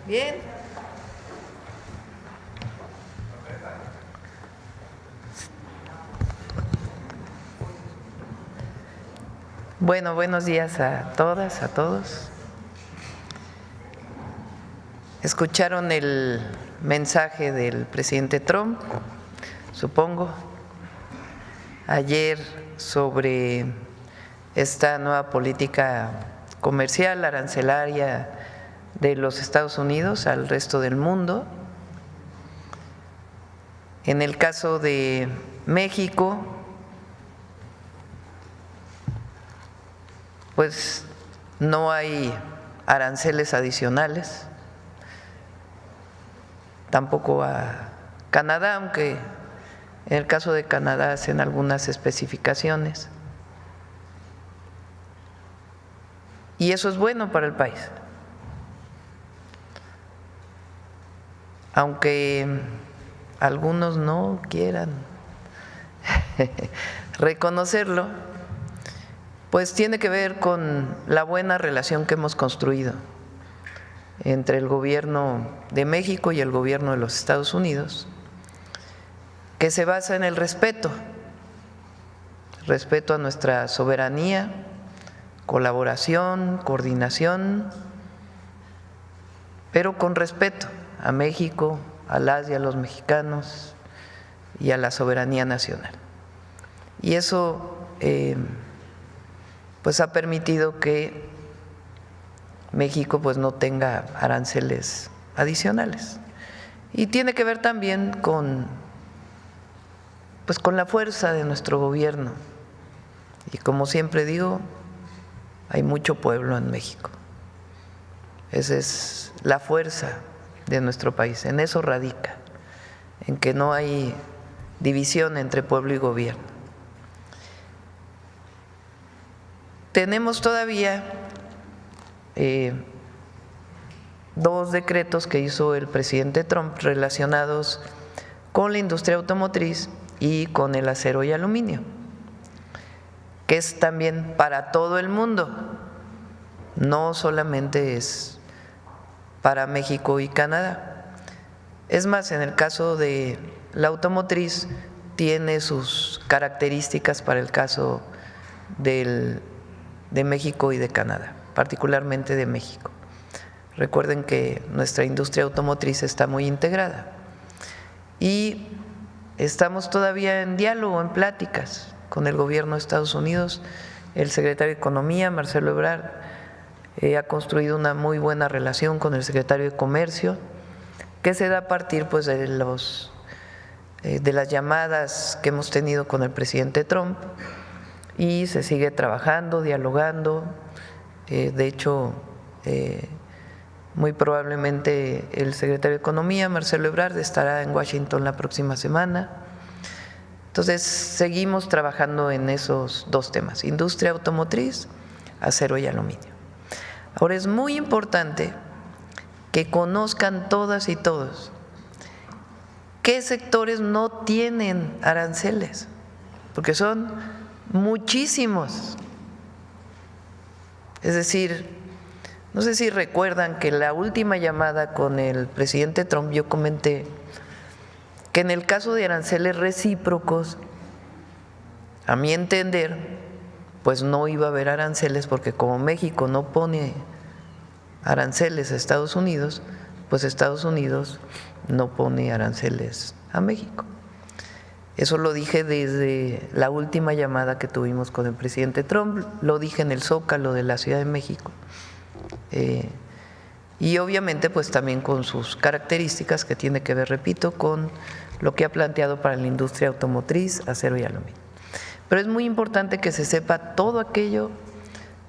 Bien. Bueno, buenos días a todas, a todos. Escucharon el mensaje del presidente Trump, supongo, ayer sobre esta nueva política comercial, arancelaria de los Estados Unidos al resto del mundo. En el caso de México, pues no hay aranceles adicionales, tampoco a Canadá, aunque en el caso de Canadá hacen algunas especificaciones. Y eso es bueno para el país. Aunque algunos no quieran reconocerlo, pues tiene que ver con la buena relación que hemos construido entre el gobierno de México y el gobierno de los Estados Unidos, que se basa en el respeto a nuestra soberanía, colaboración, coordinación, pero con respeto a México, a las y a los mexicanos y a la soberanía nacional. Y eso pues ha permitido que México pues no tenga aranceles adicionales. Y tiene que ver también con la fuerza de nuestro gobierno. Y como siempre digo, hay mucho pueblo en México. Esa es la fuerza de nuestro país, en eso radica, en que no hay división entre pueblo y gobierno. Tenemos todavía dos decretos que hizo el presidente Trump relacionados con la industria automotriz y con el acero y aluminio, que es también para todo el mundo, no solamente es para México y Canadá. Es más, en el caso de la automotriz tiene sus características para el caso de México y de Canadá, particularmente de México. Recuerden que nuestra industria automotriz está muy integrada y estamos todavía en diálogo, en pláticas con el gobierno de Estados Unidos. El secretario de Economía, Marcelo Ebrard, ha construido una muy buena relación con el secretario de Comercio, que se da a partir pues de las llamadas que hemos tenido con el presidente Trump, y se sigue trabajando, dialogando. De hecho, muy probablemente el secretario de Economía, Marcelo Ebrard, estará en Washington la próxima semana. Entonces, seguimos trabajando en esos dos temas: industria automotriz, acero y aluminio. Ahora, es muy importante que conozcan todas y todos qué sectores no tienen aranceles, porque son muchísimos. Es decir, no sé si recuerdan que la última llamada con el presidente Trump yo comenté que en el caso de aranceles recíprocos, a mi entender, pues no iba a haber aranceles, porque como México no pone aranceles a Estados Unidos, pues Estados Unidos no pone aranceles a México. Eso lo dije desde la última llamada que tuvimos con el presidente Trump, lo dije en el Zócalo de la Ciudad de México. Y obviamente pues también con sus características, que tiene que ver, repito, con lo que ha planteado para la industria automotriz, acero y aluminio. Pero es muy importante que se sepa todo aquello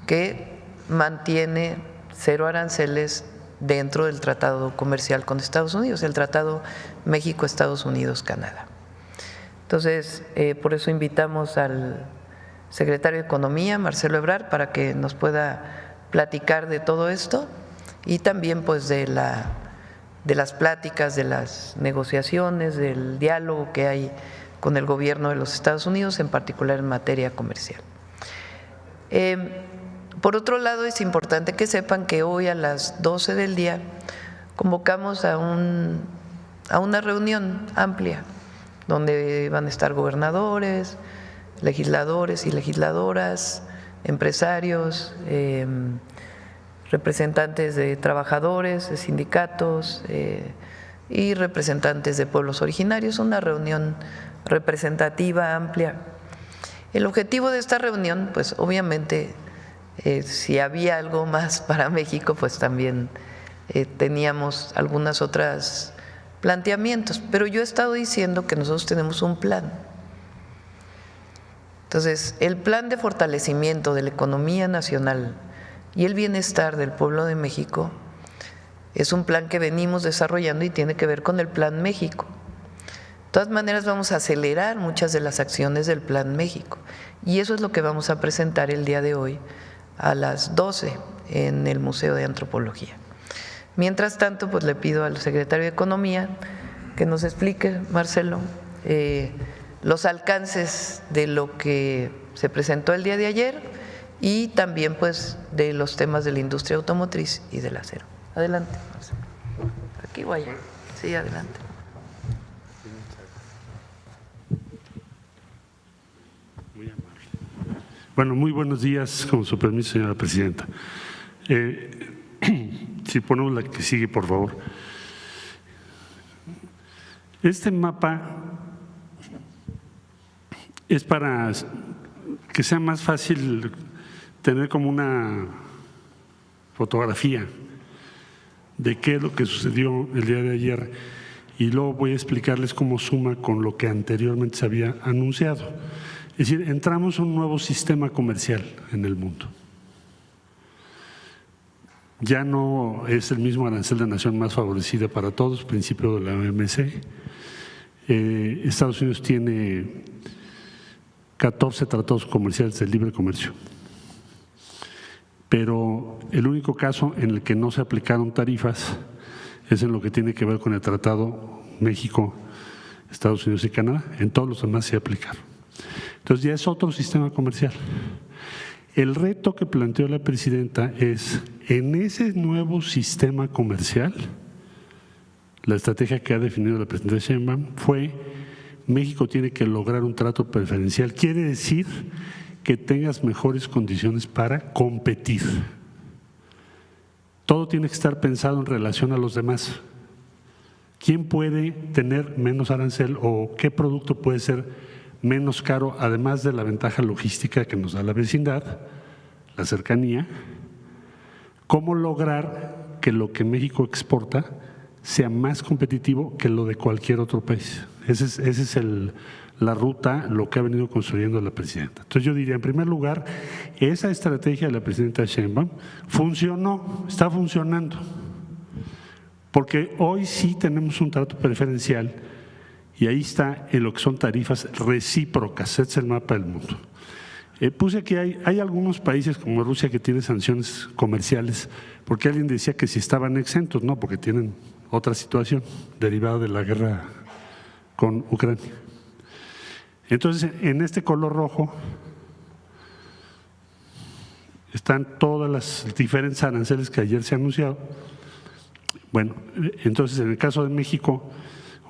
que mantiene cero aranceles dentro del tratado comercial con Estados Unidos, el tratado México-Estados Unidos-Canadá. Entonces, por eso invitamos al secretario de Economía, Marcelo Ebrard, para que nos pueda platicar de todo esto y también pues de las pláticas, de las negociaciones, del diálogo que hay con el gobierno de los Estados Unidos, en particular en materia comercial. Por otro lado, es importante que sepan que hoy a las 12 del día convocamos a una reunión amplia donde van a estar gobernadores, legisladores y legisladoras, empresarios, representantes de trabajadores, de sindicatos y representantes de pueblos originarios, una reunión representativa, amplia. El objetivo de esta reunión, pues obviamente, si había algo más para México, pues también teníamos algunas otras planteamientos, pero yo he estado diciendo que nosotros tenemos un plan. Entonces, el plan de fortalecimiento de la economía nacional y el bienestar del pueblo de México es un plan que venimos desarrollando y tiene que ver con el Plan México. De todas maneras, vamos a acelerar muchas de las acciones del Plan México y eso es lo que vamos a presentar el día de hoy a las 12 en el Museo de Antropología. Mientras tanto, pues le pido al secretario de Economía que nos explique, Marcelo, los alcances de lo que se presentó el día de ayer y también pues de los temas de la industria automotriz y del acero. Adelante, Marcelo. Aquí o allá. Sí, adelante. Muy amable. Bueno, muy buenos días, con su permiso, señora presidenta. Si ponemos la que sigue, por favor. Este mapa es para que sea más fácil tener como una fotografía de qué es lo que sucedió el día de ayer y luego voy a explicarles cómo suma con lo que anteriormente se había anunciado. Es decir, entramos a un nuevo sistema comercial en el mundo. Ya no es el mismo arancel de nación más favorecida para todos, principio de la OMC. Estados Unidos tiene 14 tratados comerciales de libre comercio, pero el único caso en el que no se aplicaron tarifas es en lo que tiene que ver con el Tratado México, Estados Unidos y Canadá. En todos los demás se aplicaron. Entonces ya es otro sistema comercial. El reto que planteó la presidenta es, en ese nuevo sistema comercial, la estrategia que ha definido la presidenta Sheinbaum fue: México tiene que lograr un trato preferencial. Quiere decir que tengas mejores condiciones para competir. Todo tiene que estar pensado en relación a los demás. ¿Quién puede tener menos arancel o qué producto puede ser menos caro, además de la ventaja logística que nos da la vecindad, la cercanía? ¿Cómo lograr que lo que México exporta sea más competitivo que lo de cualquier otro país? Esa es la ruta, lo que ha venido construyendo la presidenta. Entonces yo diría, en primer lugar, esa estrategia de la presidenta Sheinbaum funcionó, está funcionando, porque hoy sí tenemos un trato preferencial y ahí está en lo que son tarifas recíprocas. Este es el mapa del mundo. Puse que hay algunos países como Rusia que tienen sanciones comerciales, porque alguien decía que si estaban exentos, no, porque tienen otra situación derivada de la guerra con Ucrania. Entonces, en este color rojo están todas las diferentes aranceles que ayer se han anunciado. Bueno, entonces en el caso de México,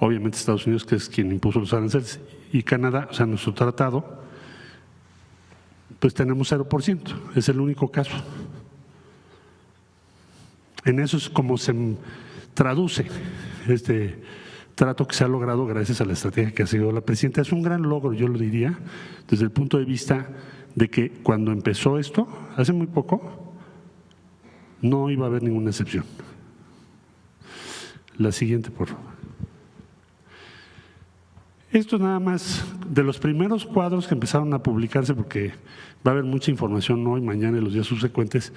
obviamente Estados Unidos, que es quien impuso los aranceles, y Canadá, o sea, nuestro tratado, pues tenemos 0%, es el único caso. En eso es como se traduce este trato que se ha logrado gracias a la estrategia que ha seguido la presidenta. Es un gran logro, yo lo diría, desde el punto de vista de que cuando empezó esto, hace muy poco, no iba a haber ninguna excepción. La siguiente, por favor. Esto es nada más de los primeros cuadros que empezaron a publicarse, porque va a haber mucha información hoy, mañana y los días subsecuentes,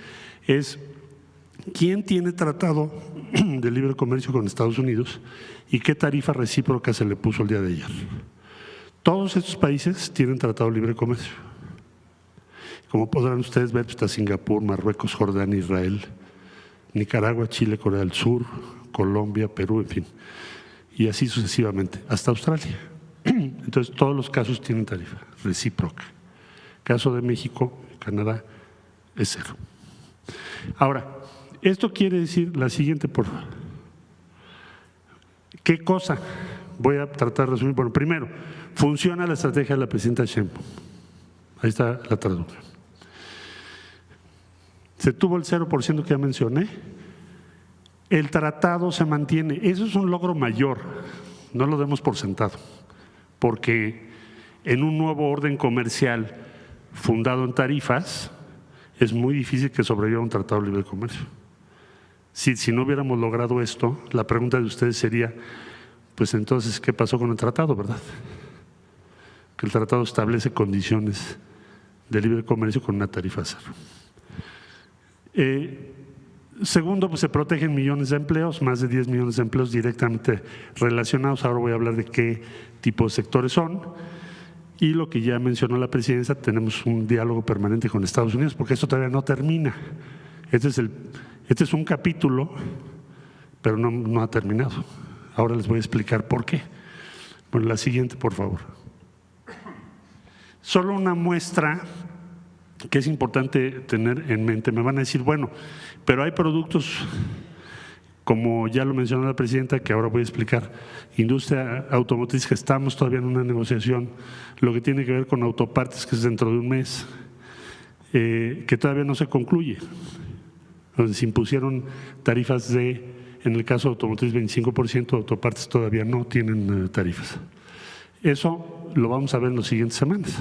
es quién tiene tratado de libre comercio con Estados Unidos y qué tarifa recíproca se le puso el día de ayer. Todos estos países tienen tratado de libre comercio. Como podrán ustedes ver, está Singapur, Marruecos, Jordania, Israel, Nicaragua, Chile, Corea del Sur, Colombia, Perú, en fin, y así sucesivamente, hasta Australia. Entonces, todos los casos tienen tarifa recíproca. Caso de México, Canadá, es 0. Ahora, esto quiere decir la siguiente, por favor. ¿Qué cosa? Voy a tratar de resumir. Bueno, primero, funciona la estrategia de la presidenta Sheinbaum. Ahí está la traducción. Se tuvo el 0% que ya mencioné. El tratado se mantiene. Eso es un logro mayor, no lo demos por sentado, porque en un nuevo orden comercial fundado en tarifas es muy difícil que sobreviva un tratado de libre comercio. Si no hubiéramos logrado esto, la pregunta de ustedes sería, pues entonces, ¿qué pasó con el tratado, verdad? Que el tratado establece condiciones de libre comercio con una tarifa cero. Segundo, pues se protegen millones de empleos, más de 10 millones de empleos directamente relacionados. Ahora voy a hablar de qué tipo de sectores son. Y lo que ya mencionó la presidencia, tenemos un diálogo permanente con Estados Unidos, porque esto todavía no termina. Este es un capítulo, pero no ha terminado. Ahora les voy a explicar por qué. Bueno, la siguiente, por favor. Solo una muestra que es importante tener en mente. Me van a decir, bueno, pero hay productos, como ya lo mencionó la presidenta, que ahora voy a explicar, industria automotriz, que estamos todavía en una negociación, lo que tiene que ver con autopartes, que es dentro de un mes, que todavía no se concluye, donde se impusieron tarifas en el caso de automotriz 25%, autopartes todavía no tienen tarifas. Eso lo vamos a ver en las siguientes semanas.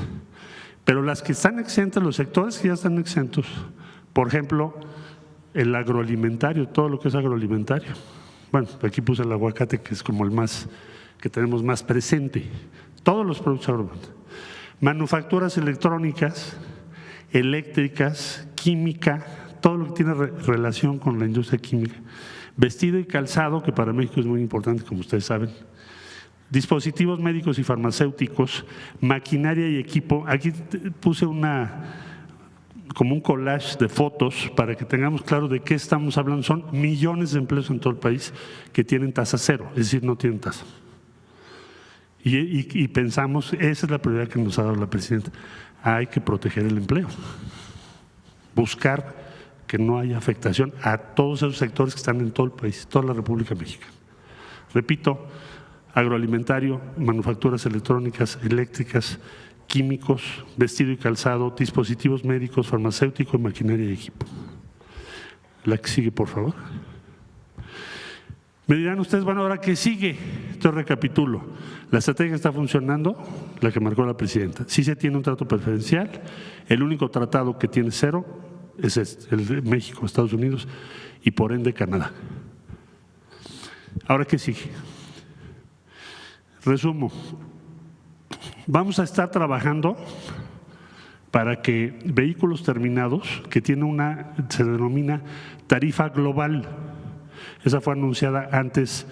Pero las que están exentas, los sectores que ya están exentos, por ejemplo, el agroalimentario, todo lo que es agroalimentario. Bueno, aquí puse el aguacate, que es como el más que tenemos más presente. Todos los productos agroalimentarios. Manufacturas electrónicas, eléctricas, química, todo lo que tiene relación con la industria química. Vestido y calzado, que para México es muy importante, como ustedes saben. Dispositivos médicos y farmacéuticos, maquinaria y equipo. Aquí puse como un collage de fotos para que tengamos claro de qué estamos hablando. Son millones de empleos en todo el país que tienen tasa cero, es decir, no tienen tasa. Y pensamos, esa es la prioridad que nos ha dado la presidenta, hay que proteger el empleo, buscar que no haya afectación a todos esos sectores que están en todo el país, toda la República Mexicana. Repito, agroalimentario, manufacturas electrónicas, eléctricas, químicos, vestido y calzado, dispositivos médicos, farmacéutico, maquinaria y equipo. La que sigue, por favor. Me dirán ustedes, bueno, ¿ahora qué sigue? Entonces recapitulo. La estrategia está funcionando, la que marcó la presidenta. Sí se tiene un trato preferencial, el único tratado que tiene cero es el de México, Estados Unidos y por ende Canadá. ¿Ahora qué sigue? Resumo, vamos a estar trabajando para que vehículos terminados, que tiene se denomina tarifa global, esa fue anunciada antes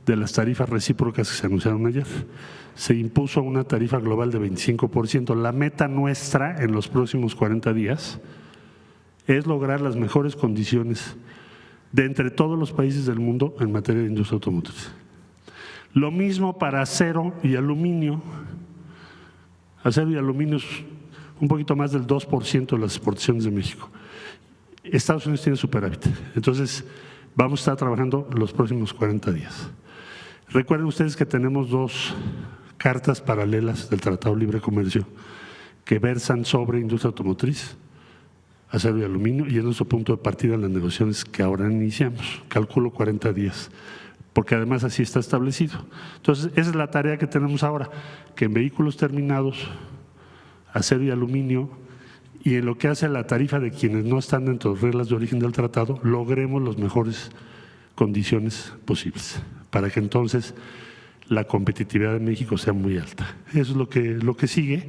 de las tarifas recíprocas que se anunciaron ayer, se impuso una tarifa global de 25%. La meta nuestra en los próximos 40 días es lograr las mejores condiciones de entre todos los países del mundo en materia de industria automotriz. Lo mismo para acero y aluminio. Acero y aluminio es un poquito más del 2% de las exportaciones de México. Estados Unidos tiene superávit. Entonces, vamos a estar trabajando los próximos 40 días. Recuerden ustedes que tenemos dos cartas paralelas del Tratado de Libre Comercio que versan sobre industria automotriz, acero y aluminio, y es nuestro punto de partida en las negociaciones que ahora iniciamos. Calculo 40 días. Porque además así está establecido. Entonces, esa es la tarea que tenemos ahora, que en vehículos terminados, acero y aluminio, y en lo que hace a la tarifa de quienes no están dentro de las reglas de origen del tratado, logremos las mejores condiciones posibles, para que entonces la competitividad de México sea muy alta. Eso es lo que sigue,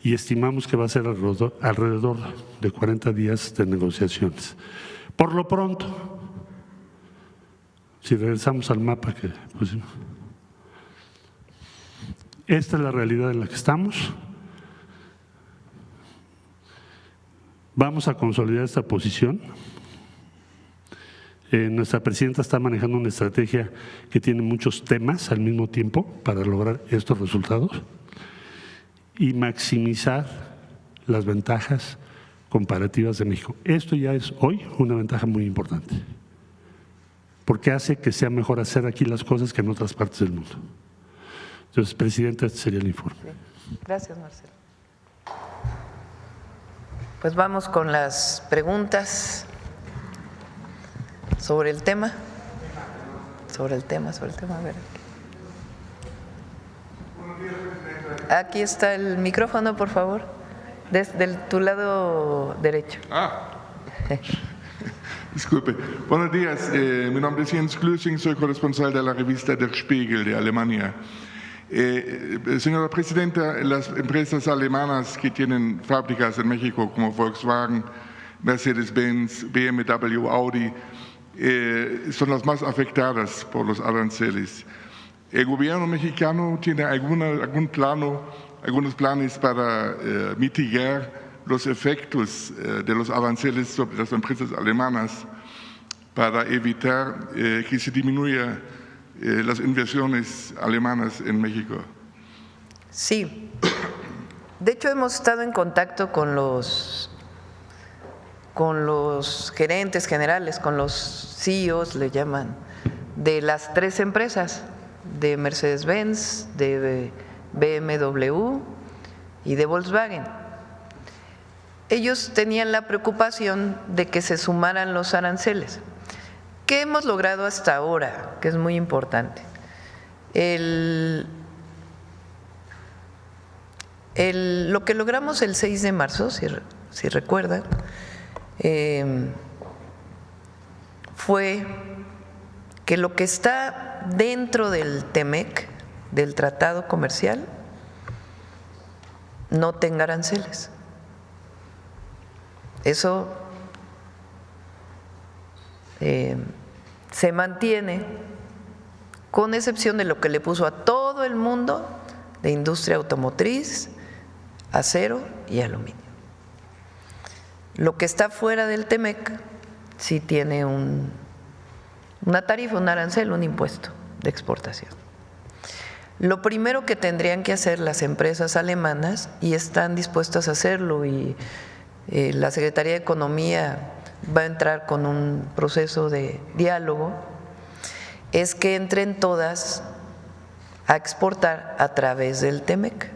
y estimamos que va a ser alrededor de 40 días de negociaciones. Por lo pronto, si regresamos al mapa que pusimos, esta es la realidad en la que estamos. Vamos a consolidar esta posición. Nuestra presidenta está manejando una estrategia que tiene muchos temas al mismo tiempo para lograr estos resultados y maximizar las ventajas comparativas de México. Esto ya es hoy una ventaja muy importante. porque hace que sea mejor hacer aquí las cosas que en otras partes del mundo. Entonces, Presidenta, este sería el informe. Sí. Gracias, Marcelo. Pues vamos con las preguntas sobre el tema. Sobre el tema, a ver. Aquí está el micrófono, por favor, desde tu lado derecho. Disculpe. Buenos días, mi nombre es Jens Glüssing, soy corresponsal de la revista Der Spiegel de Alemania. Señora Presidenta, las empresas alemanas que tienen fábricas en México como Volkswagen, Mercedes-Benz, BMW, Audi, son las más afectadas por los aranceles. ¿El gobierno mexicano tiene algunos planes para mitigar los efectos de los aranceles sobre las empresas alemanas para evitar que se disminuya las inversiones alemanas en México? Sí. De hecho, hemos estado en contacto con los gerentes generales, con los CEOs, le llaman, de las 3 empresas, de Mercedes-Benz, de BMW y de Volkswagen. Ellos tenían la preocupación de que se sumaran los aranceles. ¿Qué hemos logrado hasta ahora? Que es muy importante. Lo que logramos el 6 de marzo, si recuerdan, fue que lo que está dentro del TEMEC, del Tratado Comercial, no tenga aranceles. Eso se mantiene, con excepción de lo que le puso a todo el mundo de industria automotriz, acero y aluminio. Lo que está fuera del TEMEC sí tiene una tarifa, un arancel, un impuesto de exportación. Lo primero que tendrían que hacer las empresas alemanas, y están dispuestas a hacerlo, y la Secretaría de Economía va a entrar con un proceso de diálogo, es que entren todas a exportar a través del TEMEC,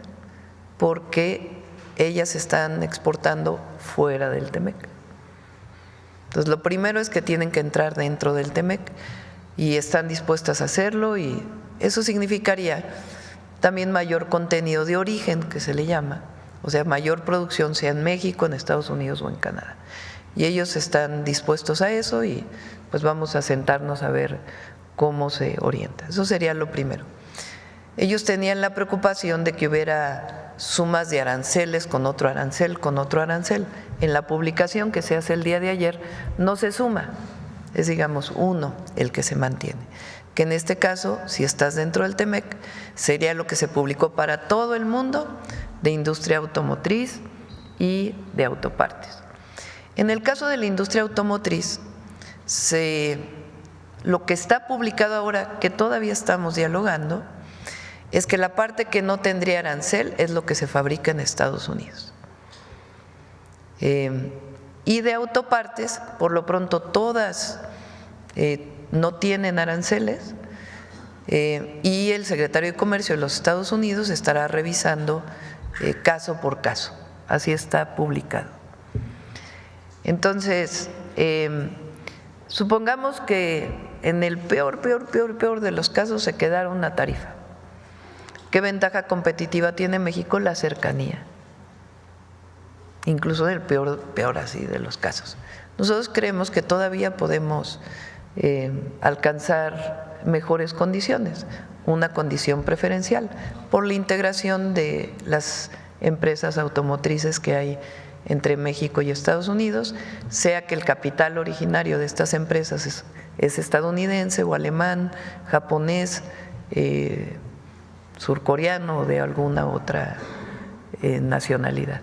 porque ellas están exportando fuera del TEMEC. Entonces, lo primero es que tienen que entrar dentro del TEMEC y están dispuestas a hacerlo, y eso significaría también mayor contenido de origen, que se le llama, o sea, mayor producción, sea en México, en Estados Unidos o en Canadá. Y ellos están dispuestos a eso, y pues vamos a sentarnos a ver cómo se orienta. Eso sería lo primero. Ellos tenían la preocupación de que hubiera sumas de aranceles con otro arancel, con otro arancel. En la publicación que se hace el día de ayer no se suma, es digamos uno el que se mantiene, que en este caso, si estás dentro del TEMEC, sería lo que se publicó para todo el mundo de industria automotriz y de autopartes. En el caso de la industria automotriz, lo que está publicado ahora, que todavía estamos dialogando, es que la parte que no tendría arancel es lo que se fabrica en Estados Unidos. Y de autopartes, por lo pronto todas no tienen aranceles, y el secretario de Comercio de los Estados Unidos estará revisando caso por caso, así está publicado. Entonces, supongamos que en el peor de los casos se quedara una tarifa. ¿Qué ventaja competitiva tiene México? La cercanía, incluso en el peor así de los casos. Nosotros creemos que todavía podemos alcanzar mejores condiciones, una condición preferencial por la integración de las empresas automotrices que hay entre México y Estados Unidos, sea que el capital originario de estas empresas es estadounidense o alemán, japonés, surcoreano o de alguna otra nacionalidad.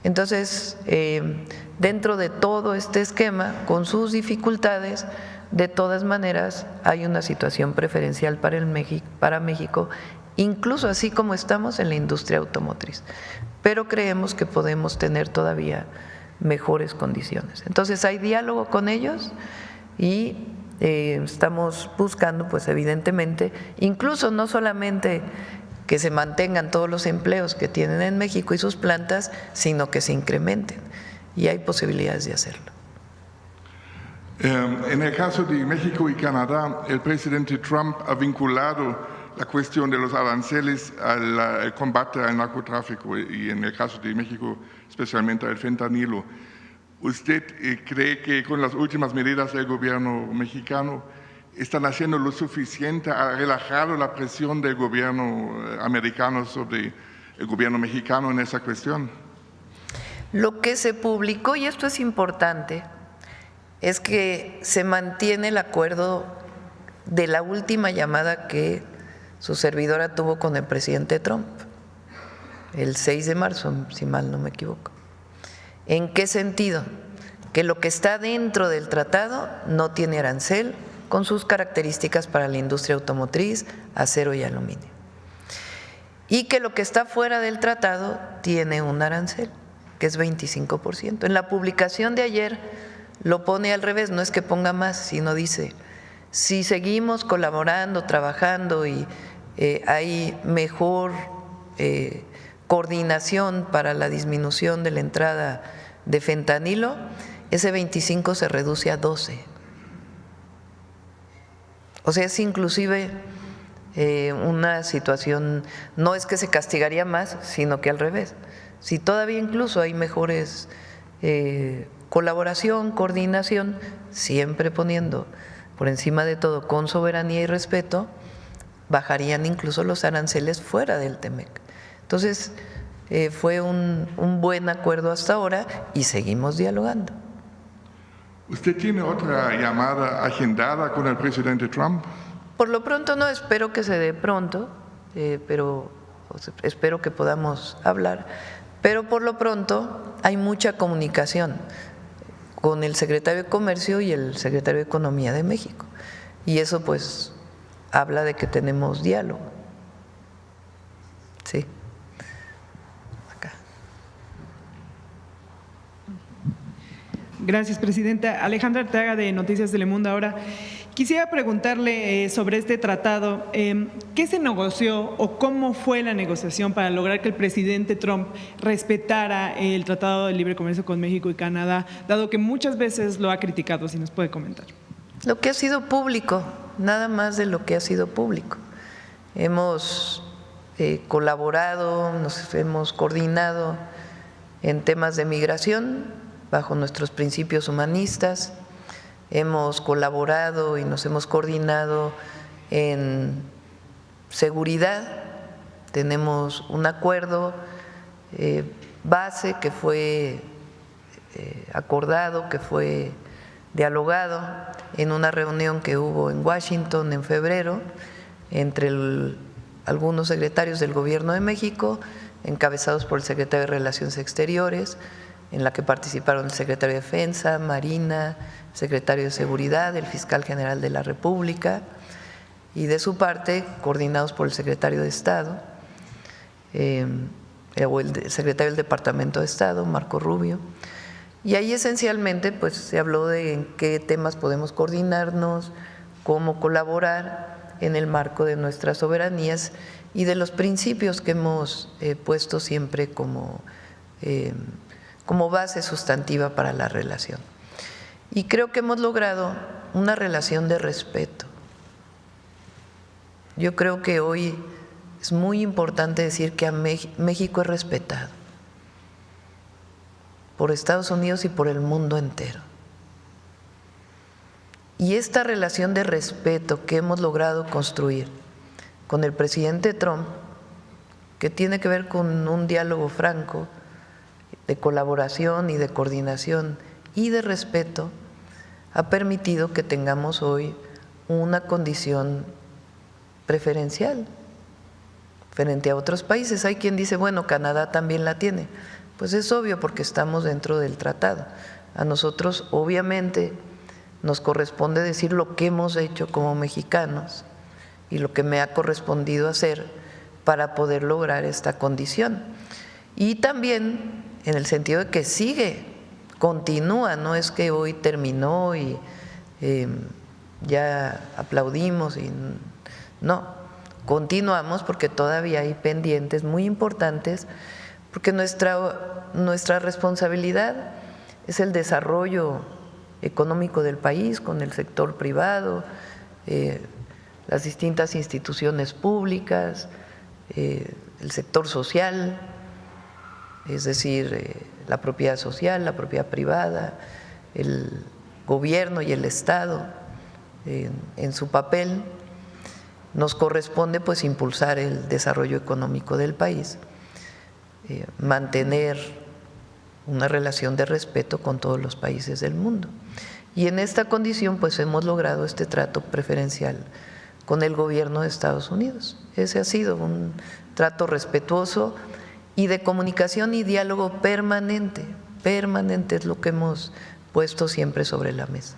Entonces, dentro de todo este esquema, con sus dificultades, de todas maneras hay una situación preferencial para México, incluso así como estamos en la industria automotriz, pero creemos que podemos tener todavía mejores condiciones. Entonces hay diálogo con ellos y estamos buscando, pues evidentemente, incluso no solamente que se mantengan todos los empleos que tienen en México y sus plantas, sino que se incrementen. Y hay posibilidades de hacerlo. En el caso de México y Canadá, el presidente Trump ha vinculado la cuestión de los aranceles al combate al narcotráfico y en el caso de México especialmente al fentanilo. ¿Usted cree que con las últimas medidas del gobierno mexicano están haciendo lo suficiente, ha relajado la presión del gobierno americano sobre el gobierno mexicano en esa cuestión? Lo que se publicó, y esto es importante, es que se mantiene el acuerdo de la última llamada que su servidora tuvo con el presidente Trump, el 6 de marzo, si mal no me equivoco. ¿En qué sentido? Que lo que está dentro del tratado no tiene arancel con sus características para la industria automotriz, acero y aluminio. Y que lo que está fuera del tratado tiene un arancel, que es 25%. En la publicación de ayer lo pone al revés, no es que ponga más, sino dice, si seguimos colaborando, trabajando y hay mejor coordinación para la disminución de la entrada de fentanilo, ese 25 se reduce a 12. O sea, es inclusive una situación, no es que se castigaría más, sino que al revés. Si todavía incluso hay mejores colaboración, coordinación, siempre poniendo por encima de todo con soberanía y respeto, bajarían incluso los aranceles fuera del TEMEC. Entonces, fue un buen acuerdo hasta ahora y seguimos dialogando. ¿Usted tiene otra llamada agendada con el presidente Trump? Por lo pronto no, espero que se dé pronto, pero espero que podamos hablar. Pero por lo pronto hay mucha comunicación con el secretario de Comercio y el secretario de Economía de México. Y eso pues habla de que tenemos diálogo. Sí. Acá. Gracias, presidenta. Alejandra Arteaga, de Noticias Telemundo. Ahora, quisiera preguntarle sobre este tratado. ¿Qué se negoció o cómo fue la negociación para lograr que el presidente Trump respetara el Tratado de Libre Comercio con México y Canadá, dado que muchas veces lo ha criticado? Si nos puede comentar. Lo que ha sido público, nada más de lo que ha sido público. Hemos colaborado, nos hemos coordinado en temas de migración bajo nuestros principios humanistas. Hemos colaborado y nos hemos coordinado en seguridad. Tenemos un acuerdo base que fue acordado, que fue dialogado en una reunión que hubo en Washington en febrero entre algunos secretarios del Gobierno de México, encabezados por el secretario de Relaciones Exteriores, en la que participaron el secretario de Defensa, Marina, secretario de Seguridad, el fiscal general de la República, y de su parte, coordinados por el secretario de Estado, o el secretario del Departamento de Estado, Marco Rubio. Y ahí esencialmente pues se habló de en qué temas podemos coordinarnos, cómo colaborar en el marco de nuestras soberanías y de los principios que hemos puesto siempre como base sustantiva para la relación. Y creo que hemos logrado una relación de respeto. Yo creo que hoy es muy importante decir que a México es respetado por Estados Unidos y por el mundo entero. Y esta relación de respeto que hemos logrado construir con el presidente Trump, que tiene que ver con un diálogo franco, de colaboración y de coordinación y de respeto, ha permitido que tengamos hoy una condición preferencial frente a otros países. Hay quien dice, bueno, Canadá también la tiene. Pues es obvio porque estamos dentro del tratado. A nosotros obviamente nos corresponde decir lo que hemos hecho como mexicanos y lo que me ha correspondido hacer para poder lograr esta condición. Y también en el sentido de que sigue, continúa, no es que hoy terminó y ya aplaudimos y no, continuamos porque todavía hay pendientes muy importantes, porque nuestra responsabilidad es el desarrollo económico del país con el sector privado, las distintas instituciones públicas, el sector social, es decir, la propiedad social, la propiedad privada, el gobierno y el Estado en su papel. Nos corresponde pues impulsar el desarrollo económico del país, mantener una relación de respeto con todos los países del mundo. Y en esta condición pues hemos logrado este trato preferencial con el gobierno de Estados Unidos. Ese ha sido un trato respetuoso y de comunicación y diálogo permanente. Permanente es lo que hemos puesto siempre sobre la mesa.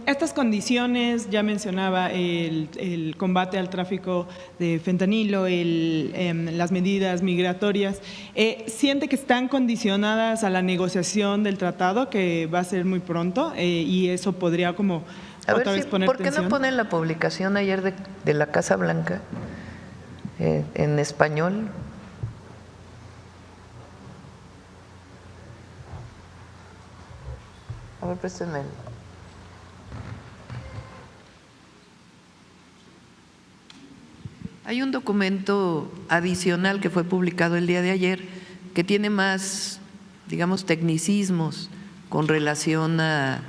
Estas condiciones, ya mencionaba el combate al tráfico de fentanilo, las medidas migratorias, ¿siente que están condicionadas a la negociación del tratado que va a ser muy pronto y eso podría como otra vez poner ¿por qué tensión? no ponen la publicación ayer de la Casa Blanca en español? A ver, préstenme. Hay un documento adicional que fue publicado el día de ayer que tiene más, digamos, tecnicismos con relación a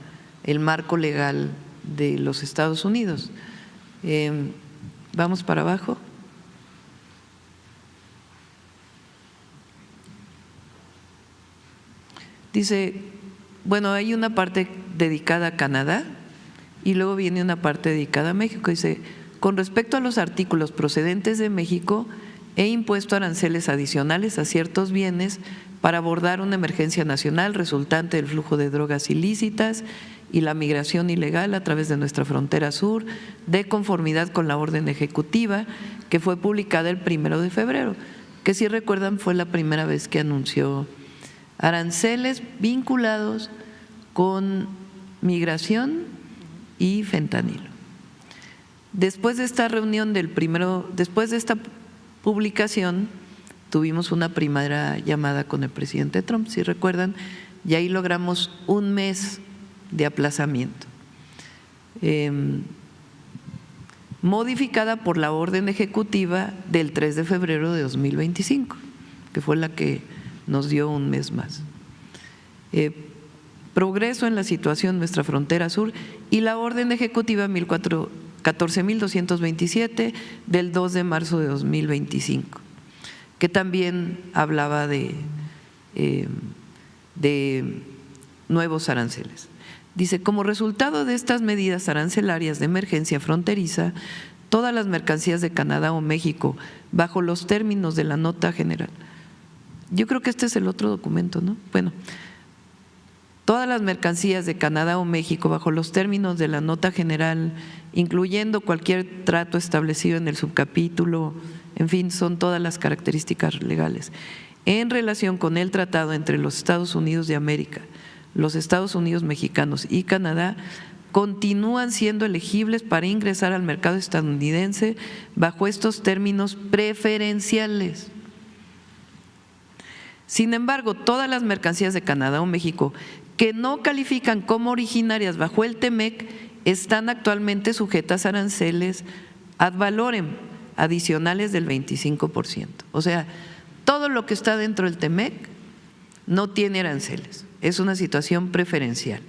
el marco legal de los Estados Unidos. Vamos para abajo. Dice, bueno, hay una parte dedicada a Canadá y luego viene una parte dedicada a México. Dice, con respecto a los artículos procedentes de México, he impuesto aranceles adicionales a ciertos bienes para abordar una emergencia nacional resultante del flujo de drogas ilícitas y la migración ilegal a través de nuestra frontera sur, de conformidad con la orden ejecutiva que fue publicada el 1 de febrero, que si recuerdan fue la primera vez que anunció aranceles vinculados con migración y fentanilo. Después de esta reunión después de esta publicación, tuvimos una primera llamada con el presidente Trump, si recuerdan, y ahí logramos un mes de aplazamiento, modificada por la orden ejecutiva del 3 de febrero de 2025, que fue la que nos dio un mes más. Progreso en la situación en nuestra frontera sur y la orden ejecutiva 14.227 del 2 de marzo de 2025, que también hablaba de nuevos aranceles. Dice, como resultado de estas medidas arancelarias de emergencia fronteriza, todas las mercancías de Canadá o México, bajo los términos de la nota general. Yo creo que este es el otro documento, ¿no? Bueno, todas las mercancías de Canadá o México, bajo los términos de la nota general, incluyendo cualquier trato establecido en el subcapítulo, en fin, son todas las características legales, en relación con el tratado entre los Estados Unidos de América, los Estados Unidos mexicanos y Canadá, continúan siendo elegibles para ingresar al mercado estadounidense bajo estos términos preferenciales. Sin embargo, todas las mercancías de Canadá o México que no califican como originarias bajo el TEMEC están actualmente sujetas a aranceles ad valorem adicionales del 25%. O sea, todo lo que está dentro del TEMEC no tiene aranceles, es una situación preferencial.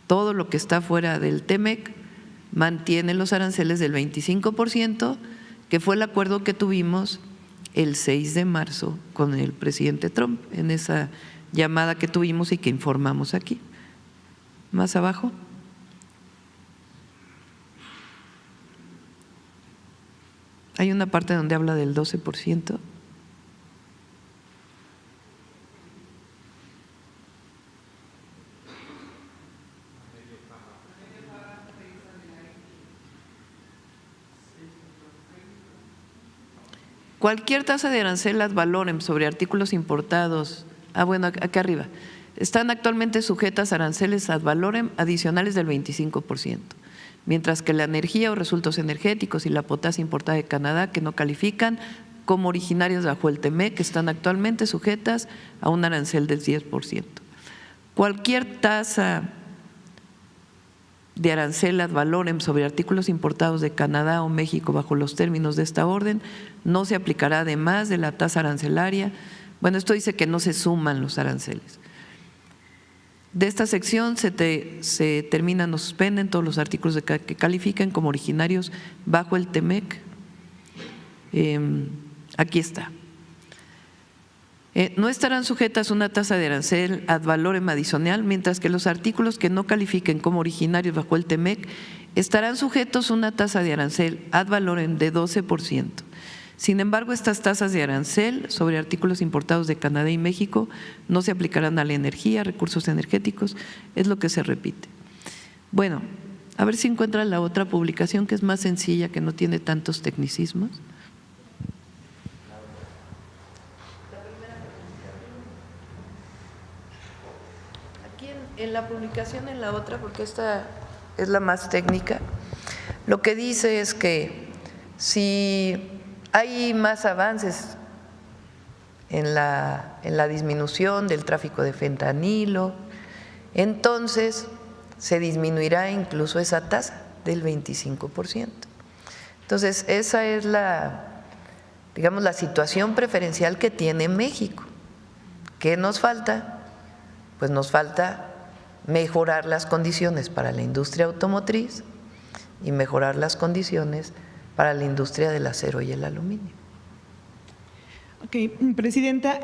Todo lo que está fuera del TEMEC mantiene los aranceles del 25%, que fue el acuerdo que tuvimos el 6 de marzo con el presidente Trump en esa llamada que tuvimos y que informamos aquí. Más abajo. Hay una parte donde habla del 12%. Cualquier tasa de arancel ad valorem sobre artículos importados, bueno, acá arriba, están actualmente sujetas a aranceles ad valorem adicionales del 25%, mientras que la energía o resultados energéticos y la potasa importada de Canadá, que no califican como originarias bajo el TEMEC, están actualmente sujetas a un arancel del 10%. Cualquier tasa de arancel ad valorem sobre artículos importados de Canadá o México bajo los términos de esta orden no se aplicará además de la tasa arancelaria. Bueno, esto dice que no se suman los aranceles. De esta sección se terminan o suspenden todos los artículos que califican como originarios bajo el TEMEC. Aquí está. No estarán sujetas a una tasa de arancel ad valorem adicional, mientras que los artículos que no califiquen como originarios bajo el TEMEC estarán sujetos a una tasa de arancel ad valorem de 12%. Sin embargo, estas tasas de arancel sobre artículos importados de Canadá y México no se aplicarán a la energía, recursos energéticos, es lo que se repite. Bueno, a ver si encuentran la otra publicación que es más sencilla, que no tiene tantos tecnicismos. En la publicación, en la otra, porque esta es la más técnica, lo que dice es que si hay más avances en la disminución del tráfico de fentanilo, entonces se disminuirá incluso esa tasa del 25%. Entonces, esa es digamos, la situación preferencial que tiene México. ¿Qué nos falta? Pues nos falta mejorar las condiciones para la industria automotriz y mejorar las condiciones para la industria del acero y el aluminio. Ok, Presidenta,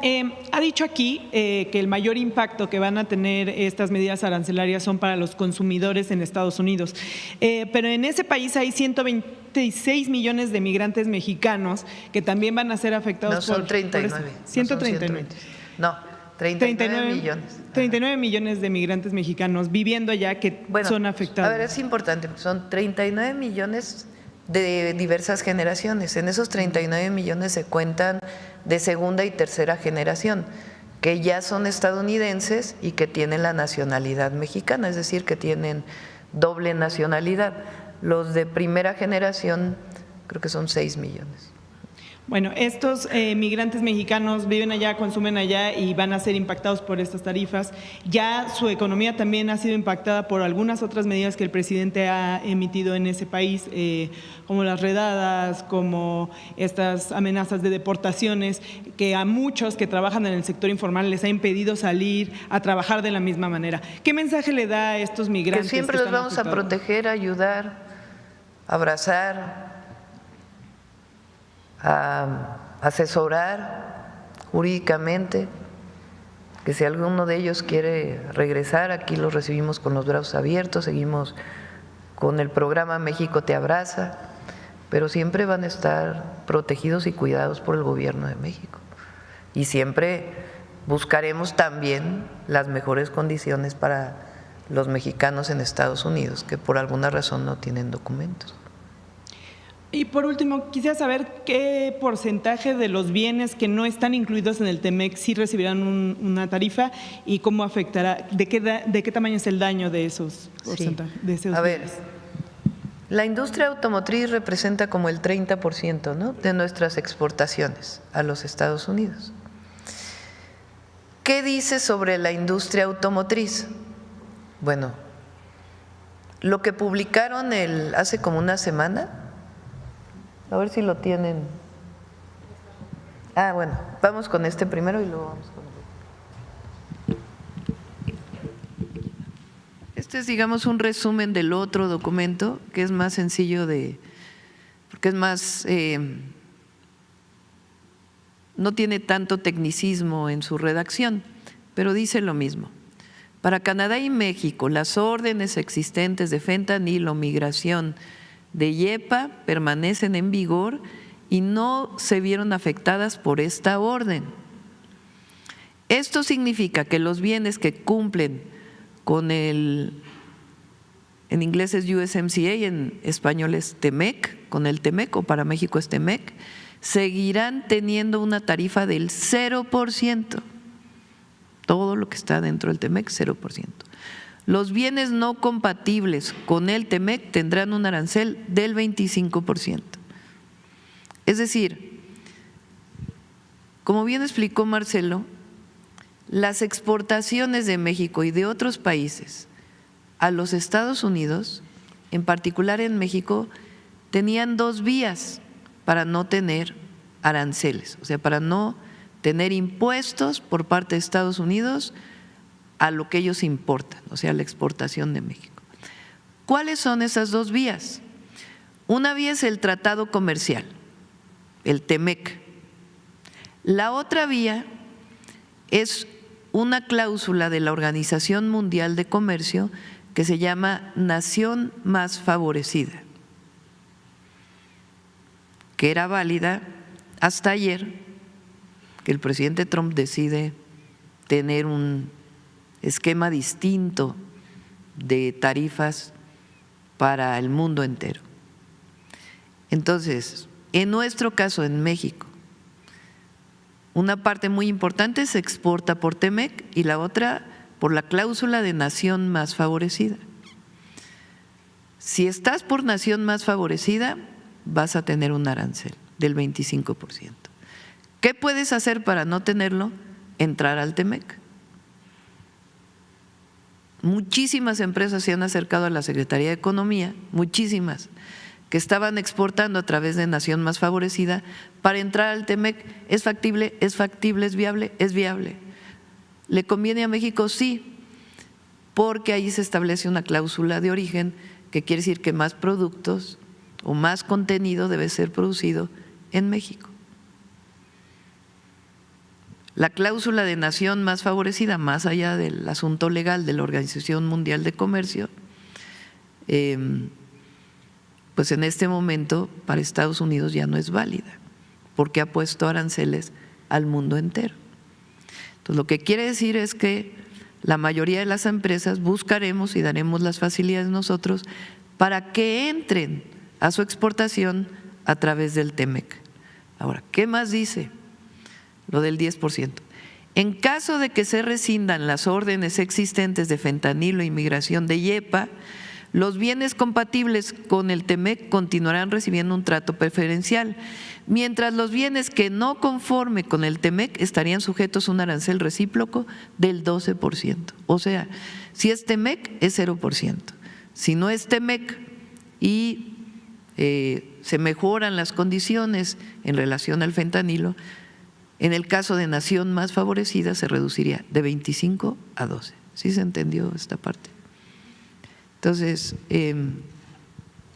ha dicho aquí que el mayor impacto que van a tener estas medidas arancelarias son para los consumidores en Estados Unidos, pero en ese país hay 126 millones de migrantes mexicanos que también van a ser afectados. No, son 39. 139. No. 39 millones. 39 millones de migrantes mexicanos viviendo allá que son afectados. A ver, es importante, son 39 millones de diversas generaciones. En esos 39 millones se cuentan de segunda y tercera generación, que ya son estadounidenses y que tienen la nacionalidad mexicana, es decir, que tienen doble nacionalidad. Los de primera generación creo que son 6 millones. Bueno, estos migrantes mexicanos viven allá, consumen allá y van a ser impactados por estas tarifas. Ya su economía también ha sido impactada por algunas otras medidas que el presidente ha emitido en ese país, como las redadas, como estas amenazas de deportaciones, que a muchos que trabajan en el sector informal les ha impedido salir a trabajar de la misma manera. ¿Qué mensaje le da a estos migrantes? Que siempre los vamos a proteger, ayudar, abrazar, a asesorar jurídicamente, que si alguno de ellos quiere regresar, aquí los recibimos con los brazos abiertos, seguimos con el programa México te abraza, pero siempre van a estar protegidos y cuidados por el gobierno de México. Y siempre buscaremos también las mejores condiciones para los mexicanos en Estados Unidos, que por alguna razón no tienen documentos. Y por último, quisiera saber qué porcentaje de los bienes que no están incluidos en el TEMEC sí recibirán una tarifa y cómo afectará, de qué tamaño es el daño de esos porcentajes. Sí. De esos bienes. La industria automotriz representa como el 30%, ¿no?, de nuestras exportaciones a los Estados Unidos. ¿Qué dice sobre la industria automotriz? Bueno, lo que publicaron hace como una semana. A ver si lo tienen. Bueno, vamos con este primero y luego vamos con el. Este es, digamos, un resumen del otro documento, que es más sencillo porque es más, no tiene tanto tecnicismo en su redacción, pero dice lo mismo. Para Canadá y México, las órdenes existentes de fentanilo, migración de IEPA permanecen en vigor y no se vieron afectadas por esta orden. Esto significa que los bienes que cumplen con en inglés es USMCA, en español es TEMEC, con el TEMEC, o para México es TEMEC, seguirán teniendo una tarifa del 0%. todo lo que está dentro del TEMEC, 0%. Los bienes no compatibles con el TEMEC tendrán un arancel del 25%. Es decir, como bien explicó Marcelo, las exportaciones de México y de otros países a los Estados Unidos, en particular en México, tenían dos vías para no tener aranceles, o sea, para no tener impuestos por parte de Estados Unidos a lo que ellos importan, o sea, la exportación de México. ¿Cuáles son esas dos vías? Una vía es el tratado comercial, el TEMEC. La otra vía es una cláusula de la Organización Mundial de Comercio que se llama Nación Más Favorecida, que era válida hasta ayer, que el presidente Trump decide tener un esquema distinto de tarifas para el mundo entero. Entonces, en nuestro caso, en México, una parte muy importante se exporta por TEMEC y la otra por la cláusula de nación más favorecida. Si estás por nación más favorecida, vas a tener un arancel del 25%. ¿Qué puedes hacer para no tenerlo? Entrar al TEMEC. Muchísimas empresas se han acercado a la Secretaría de Economía, muchísimas, que estaban exportando a través de nación más favorecida para entrar al TEMEC. ¿Es factible? ¿Es factible? ¿Es viable? Es viable. ¿Le conviene a México? Sí, porque ahí se establece una cláusula de origen que quiere decir que más productos o más contenido debe ser producido en México. La cláusula de nación más favorecida, más allá del asunto legal de la Organización Mundial de Comercio, pues en este momento para Estados Unidos ya no es válida, porque ha puesto aranceles al mundo entero. Entonces, lo que quiere decir es que la mayoría de las empresas buscaremos y daremos las facilidades nosotros para que entren a su exportación a través del TEMEC. Ahora, ¿qué más dice? Lo del 10%. En caso de que se rescindan las órdenes existentes de fentanilo e inmigración de IEPA, los bienes compatibles con el TEMEC continuarán recibiendo un trato preferencial, mientras los bienes que no conforme con el TEMEC estarían sujetos a un arancel recíproco del 12%. O sea, si es TEMEC es 0%. Si no es TEMEC y se mejoran las condiciones en relación al fentanilo, en el caso de nación más favorecida se reduciría de 25 a 12. ¿Sí se entendió esta parte? Entonces,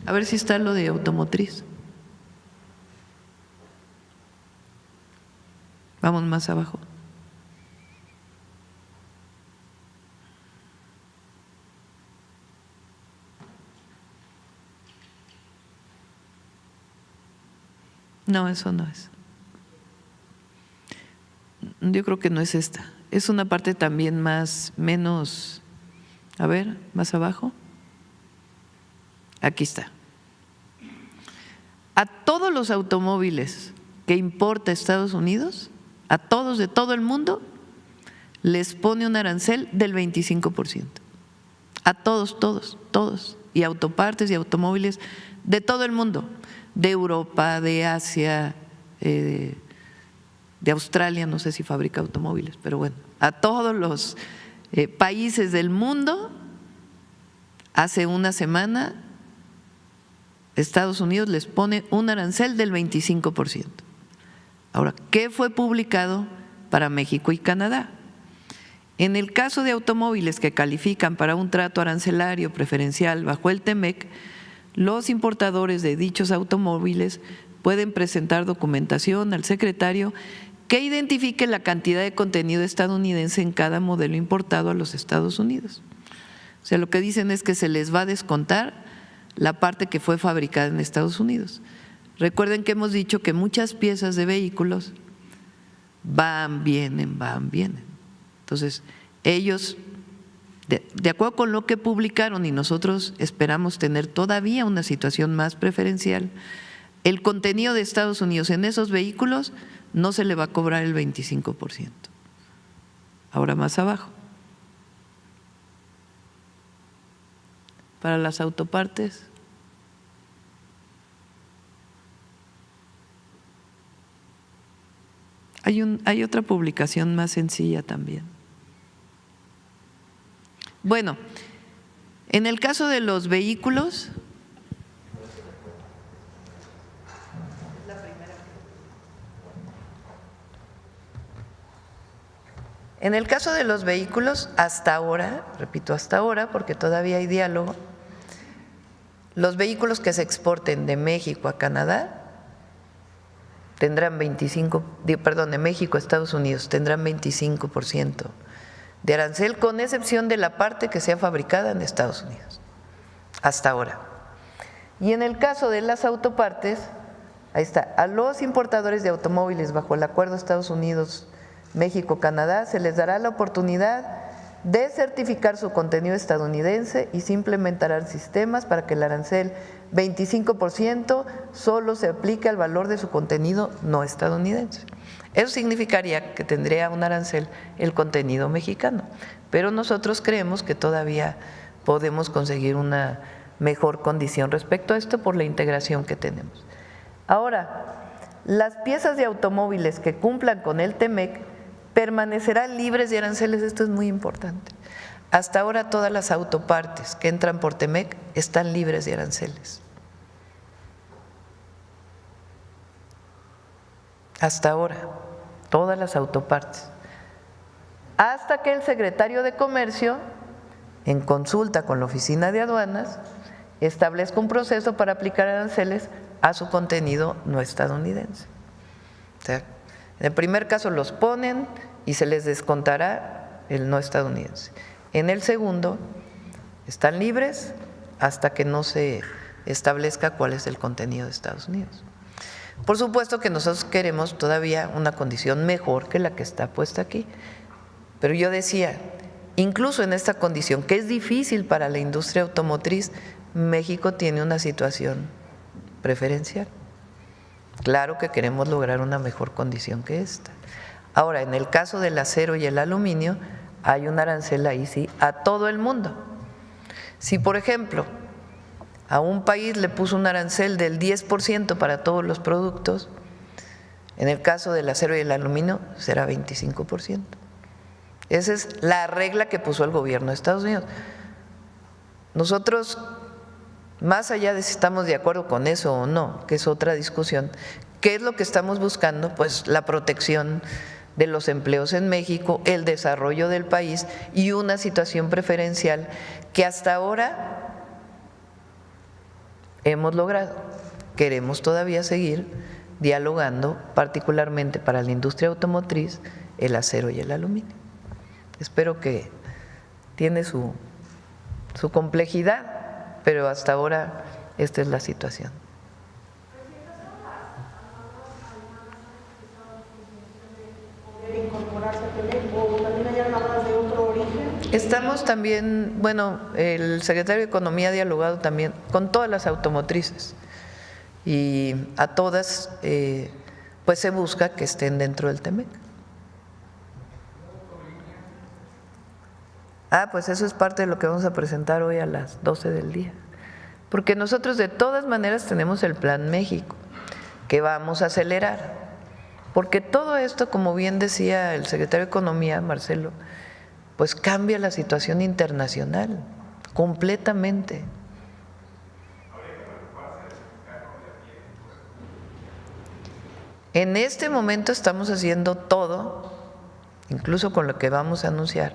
a ver si está lo de automotriz. Vamos más abajo. No, eso no es. Yo creo que no es esta. Es una parte también menos, a ver, más abajo. Aquí está. A todos los automóviles que importa Estados Unidos, a todos de todo el mundo, les pone un arancel del 25%. A todos, todos, todos. Y autopartes y automóviles de todo el mundo, de Europa, de Asia, de Australia, no sé si fabrica automóviles, pero bueno, a todos los países del mundo. Hace una semana Estados Unidos les pone un arancel del 25%. Ahora, ¿qué fue publicado para México y Canadá? En el caso de automóviles que califican para un trato arancelario preferencial bajo el TEMEC, los importadores de dichos automóviles pueden presentar documentación al secretario que identifique la cantidad de contenido estadounidense en cada modelo importado a los Estados Unidos. O sea, lo que dicen es que se les va a descontar la parte que fue fabricada en Estados Unidos. Recuerden que hemos dicho que muchas piezas de vehículos van, vienen. Entonces, ellos, de acuerdo con lo que publicaron, y nosotros esperamos tener todavía una situación más preferencial, el contenido de Estados Unidos en esos vehículos no se le va a cobrar el 25%. ahora más abajo. Para las autopartes, hay otra publicación más sencilla también. Bueno, en el caso de los vehículos, hasta ahora, repito, hasta ahora, porque todavía hay diálogo, los vehículos que se exporten de México a Canadá tendrán de México a Estados Unidos tendrán 25% de arancel, con excepción de la parte que sea fabricada en Estados Unidos, hasta ahora. Y en el caso de las autopartes, ahí está, a los importadores de automóviles bajo el acuerdo Estados Unidos, México, Canadá, se les dará la oportunidad de certificar su contenido estadounidense y se implementarán sistemas para que el arancel 25% solo se aplique al valor de su contenido no estadounidense. Eso significaría que tendría un arancel el contenido mexicano, pero nosotros creemos que todavía podemos conseguir una mejor condición respecto a esto por la integración que tenemos. Ahora, las piezas de automóviles que cumplan con el TEMEC permanecerán libres de aranceles, esto es muy importante. Hasta ahora todas las autopartes que entran por TEMEC están libres de aranceles. Hasta ahora, todas las autopartes. Hasta que el secretario de Comercio, en consulta con la Oficina de Aduanas, establezca un proceso para aplicar aranceles a su contenido no estadounidense. O sea, en el primer caso los ponen y se les descontará el no estadounidense. En el segundo, están libres hasta que no se establezca cuál es el contenido de Estados Unidos. Por supuesto que nosotros queremos todavía una condición mejor que la que está puesta aquí, pero yo decía, incluso en esta condición, que es difícil para la industria automotriz, México tiene una situación preferencial. Claro que queremos lograr una mejor condición que esta. Ahora, en el caso del acero y el aluminio, hay un arancel ahí sí a todo el mundo. Si, por ejemplo, a un país le puso un arancel del 10% para todos los productos, en el caso del acero y el aluminio será 25%. Esa es la regla que puso el gobierno de Estados Unidos. Nosotros, más allá de si estamos de acuerdo con eso o no, que es otra discusión, ¿qué es lo que estamos buscando? Pues la protección de los empleos en México, el desarrollo del país y una situación preferencial que hasta ahora hemos logrado. Queremos todavía seguir dialogando, particularmente para la industria automotriz, el acero y el aluminio. Espero que tiene su complejidad, pero hasta ahora esta es la situación. Estamos también, bueno, el secretario de Economía ha dialogado también con todas las automotrices y a todas pues se busca que estén dentro del TEMEC. Pues eso es parte de lo que vamos a presentar hoy a las 12 del día, porque nosotros de todas maneras tenemos el Plan México que vamos a acelerar, porque todo esto, como bien decía el secretario de Economía, Marcelo, pues cambia la situación internacional completamente. En este momento estamos haciendo todo, incluso con lo que vamos a anunciar,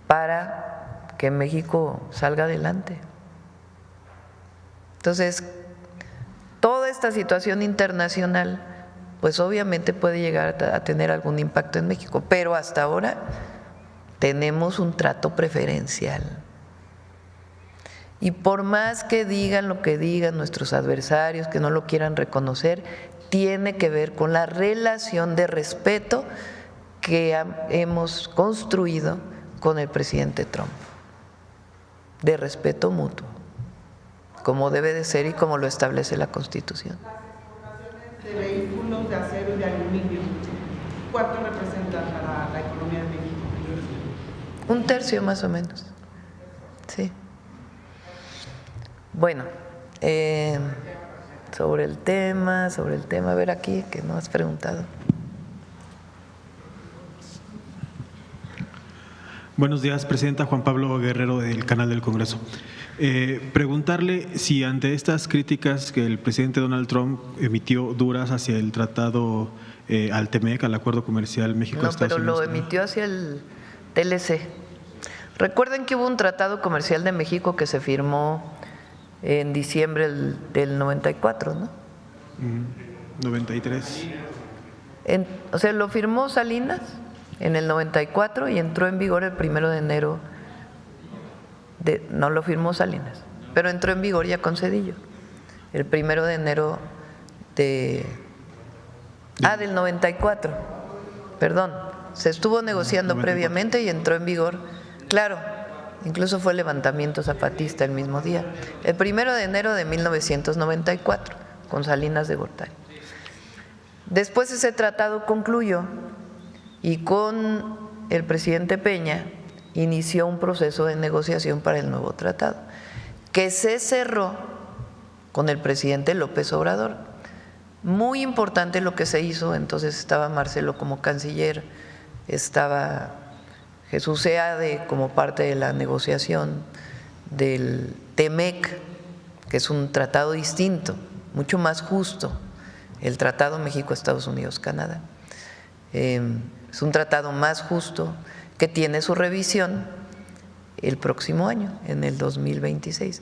para que México salga adelante. Entonces, toda esta situación internacional, pues obviamente puede llegar a tener algún impacto en México, pero hasta ahora tenemos un trato preferencial. Y por más que digan lo que digan nuestros adversarios, que no lo quieran reconocer, tiene que ver con la relación de respeto que hemos construido con el presidente Trump, de respeto mutuo, como debe de ser y como lo establece la Constitución. Las exportaciones de vehículos de acero y de aluminio, ¿cuánto representan para la economía de México? Un tercio más o menos. Sí. Bueno, sobre el tema, a ver aquí, que no has preguntado. Buenos días, Presidenta. Juan Pablo Guerrero, del Canal del Congreso. Preguntarle si ante estas críticas que el presidente Donald Trump emitió duras hacia el tratado al TEMEC, al Acuerdo Comercial México-Estados Unidos. No, pero lo emitió hacia el TLC. Recuerden que hubo un tratado comercial de México que se firmó en diciembre del 94, ¿no? 93. O sea, lo firmó Salinas en el 94 y entró en vigor el 1 de enero. No lo firmó Salinas, pero entró en vigor ya con Zedillo. El 1 de enero del 94. Perdón, se estuvo negociando 94. previamente y entró en vigor. Claro, incluso fue levantamiento zapatista el mismo día. El 1 de enero de 1994, con Salinas de Gortari. Después ese tratado concluyó y con el presidente Peña inició un proceso de negociación para el nuevo tratado, que se cerró con el presidente López Obrador. Muy importante lo que se hizo, entonces estaba Marcelo como canciller, estaba Jesús Seade como parte de la negociación del TEMEC, que es un tratado distinto, mucho más justo, el Tratado México-Estados Unidos-Canadá. Es un tratado más justo que tiene su revisión el próximo año, en el 2026.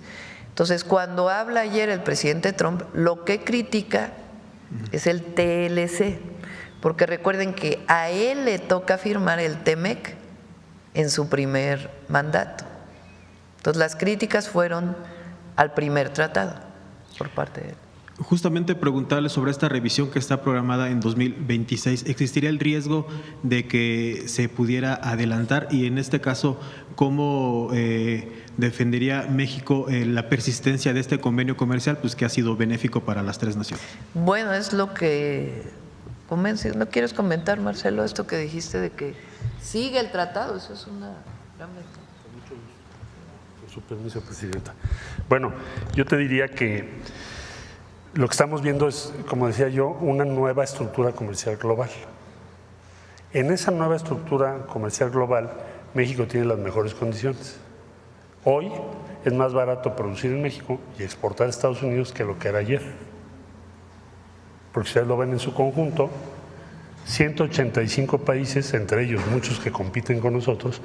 Entonces, cuando habla ayer el presidente Trump, lo que critica es el TLC, porque recuerden que a él le toca firmar el TEMEC en su primer mandato. Entonces, las críticas fueron al primer tratado por parte de él. Justamente preguntarle sobre esta revisión que está programada en 2026. ¿Existiría el riesgo de que se pudiera adelantar? Y en este caso, ¿cómo defendería México la persistencia de este convenio comercial, pues que ha sido benéfico para las tres naciones? Bueno, es lo que convence. ¿No quieres comentar, Marcelo, esto que dijiste de que sigue el tratado? Eso es una gran ventaja. Con su permiso, Presidenta. Bueno, yo te diría que lo que estamos viendo es, como decía yo, una nueva estructura comercial global. En esa nueva estructura comercial global, México tiene las mejores condiciones. Hoy es más barato producir en México y exportar a Estados Unidos que lo que era ayer. Porque ustedes lo ven en su conjunto, 185 países, entre ellos muchos que compiten con nosotros,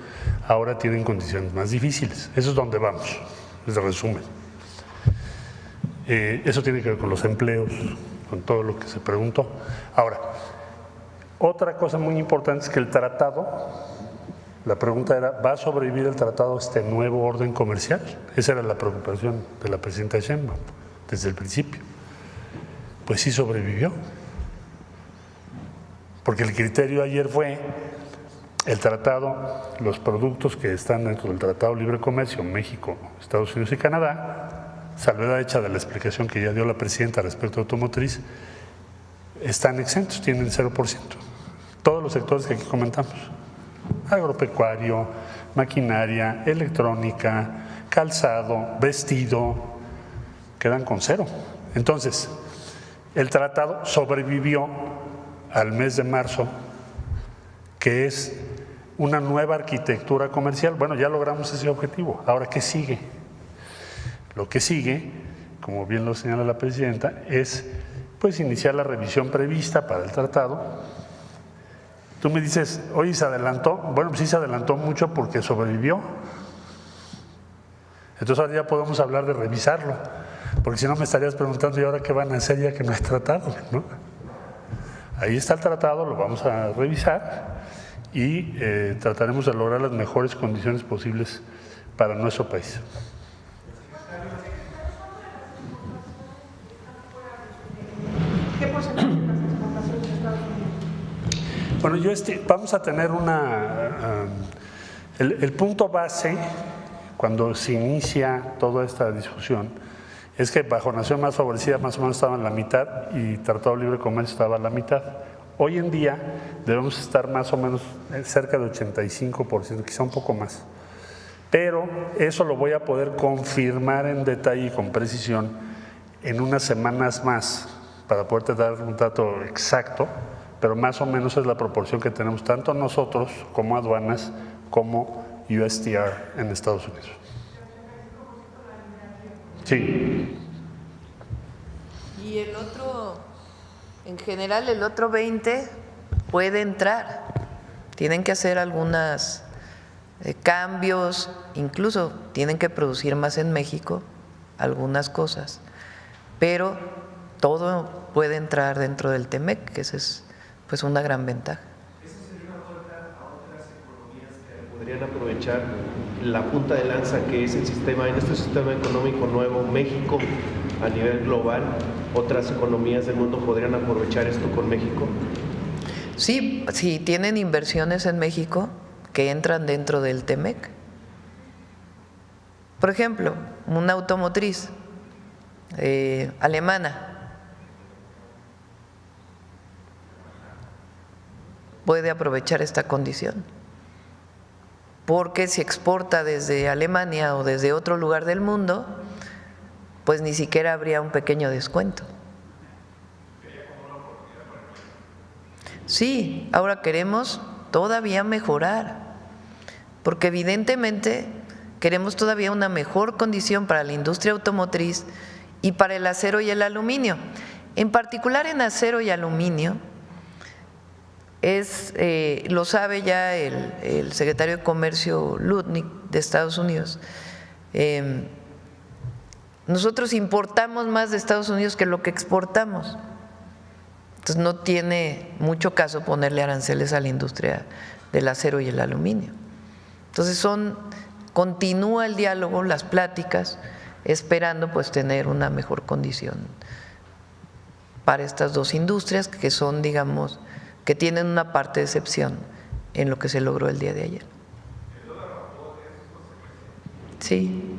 ahora tienen condiciones más difíciles. Eso es donde vamos, les resumen. Eso tiene que ver con los empleos, con todo lo que se preguntó. Ahora, otra cosa muy importante es que el tratado, la pregunta era, ¿va a sobrevivir el tratado a este nuevo orden comercial? Esa era la preocupación de la presidenta Sheinbaum desde el principio. Pues sí sobrevivió, porque el criterio ayer fue el tratado, los productos que están dentro del Tratado de Libre Comercio, México, Estados Unidos y Canadá, salvedad hecha de la explicación que ya dio la presidenta respecto a automotriz, están exentos, tienen 0%. Todos los sectores que aquí comentamos, agropecuario, maquinaria, electrónica, calzado, vestido, quedan con 0. Entonces, el tratado sobrevivió al mes de marzo, que es una nueva arquitectura comercial. Bueno, ya logramos ese objetivo. Ahora, ¿qué sigue? Lo que sigue, como bien lo señala la presidenta, es pues iniciar la revisión prevista para el tratado. Tú me dices, oye, ¿se adelantó? Bueno, pues sí se adelantó mucho porque sobrevivió. Entonces ahora ya podemos hablar de revisarlo, porque si no me estarías preguntando, ¿y ahora qué van a hacer ya que no hay tratado? ¿No? Ahí está el tratado, lo vamos a revisar y trataremos de lograr las mejores condiciones posibles para nuestro país. ¿Qué porcentaje de las exportaciones de Estados Unidos? Bueno, vamos a tener el punto base cuando se inicia toda esta discusión es que bajo nación más favorecida más o menos estaba en la mitad y Tratado de Libre Comercio estaba a la mitad. Hoy en día debemos estar más o menos cerca de 85%, quizá un poco más. Pero eso lo voy a poder confirmar en detalle y con precisión en unas semanas más para poderte dar un dato exacto, pero más o menos es la proporción que tenemos tanto nosotros como aduanas como USTR en Estados Unidos. Sí. Y el otro, en general, el otro 20 puede entrar. Tienen que hacer algunos cambios, incluso tienen que producir más en México, algunas cosas, pero todo puede entrar dentro del TEMEC, que esa es pues una gran ventaja. ¿Eso sería una puerta a otras economías que podrían aprovechar la punta de lanza que es el sistema, en este sistema económico nuevo, México a nivel global? ¿Otras economías del mundo podrían aprovechar esto con México? Sí, sí, tienen inversiones en México que entran dentro del TEMEC. Por ejemplo, una automotriz alemana puede aprovechar esta condición, porque si exporta desde Alemania o desde otro lugar del mundo, pues ni siquiera habría un pequeño descuento. Sí, ahora queremos todavía mejorar, porque evidentemente queremos todavía una mejor condición para la industria automotriz y para el acero y el aluminio. En particular en acero y aluminio, lo sabe ya el secretario de Comercio Lutnick de Estados Unidos. Nosotros importamos más de Estados Unidos que lo que exportamos. Entonces no tiene mucho caso ponerle aranceles a la industria del acero y el aluminio. Entonces continúa el diálogo, las pláticas, esperando pues tener una mejor condición para estas dos industrias que son, digamos, que tienen una parte de excepción en lo que se logró el día de ayer. Sí.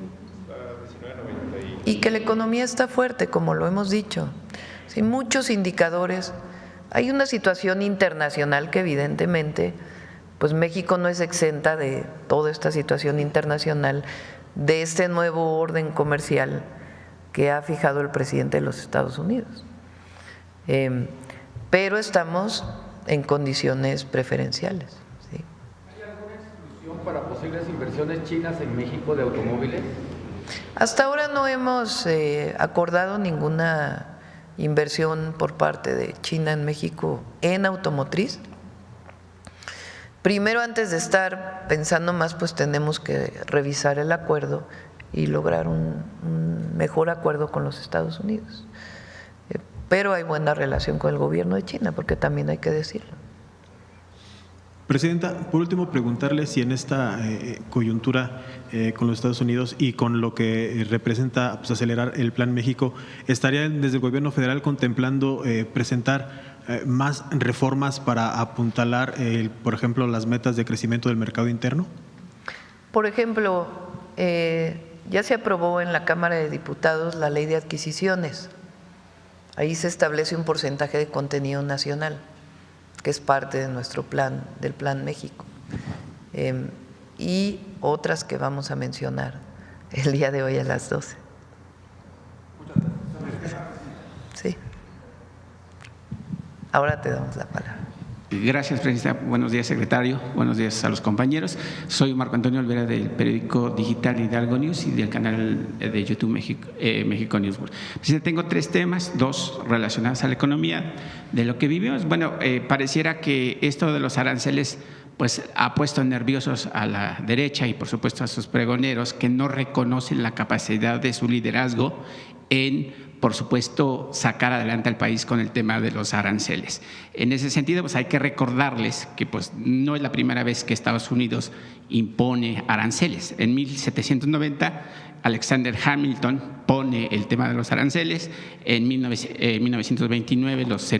Y que la economía está fuerte, como lo hemos dicho. Sí, muchos indicadores. Hay una situación internacional que evidentemente, pues México no es exenta de toda esta situación internacional, de este nuevo orden comercial que ha fijado el presidente de los Estados Unidos. Pero estamos en condiciones preferenciales. ¿Sí? ¿Hay alguna exclusión para posibles inversiones chinas en México de automóviles? Hasta ahora no hemos acordado ninguna inversión por parte de China en México en automotriz. Primero, antes de estar pensando más, pues tenemos que revisar el acuerdo y lograr un mejor acuerdo con los Estados Unidos. Pero hay buena relación con el gobierno de China, porque también hay que decirlo. Presidenta, por último, preguntarle si en esta coyuntura con los Estados Unidos y con lo que representa pues, acelerar el Plan México, ¿estarían desde el gobierno federal contemplando presentar más reformas para apuntalar, por ejemplo, las metas de crecimiento del mercado interno? Por ejemplo, ya se aprobó en la Cámara de Diputados la Ley de Adquisiciones. Ahí se establece un porcentaje de contenido nacional, que es parte de nuestro plan, del Plan México, y otras que vamos a mencionar el día de hoy a las 12. Sí. Ahora te damos la palabra. Gracias, presidenta. Buenos días, secretario. Buenos días a los compañeros. Soy Marco Antonio Olvera del periódico digital Hidalgo News y del canal de YouTube México News. Presidenta, tengo 3 temas, 2 relacionados a la economía. De lo que vivimos, bueno, pareciera que esto de los aranceles pues ha puesto nerviosos a la derecha y por supuesto a sus pregoneros que no reconocen la capacidad de su liderazgo en, por supuesto, sacar adelante al país con el tema de los aranceles. En ese sentido, pues hay que recordarles que pues no es la primera vez que Estados Unidos impone aranceles. En 1790 Alexander Hamilton pone el tema de los aranceles. En 1929 los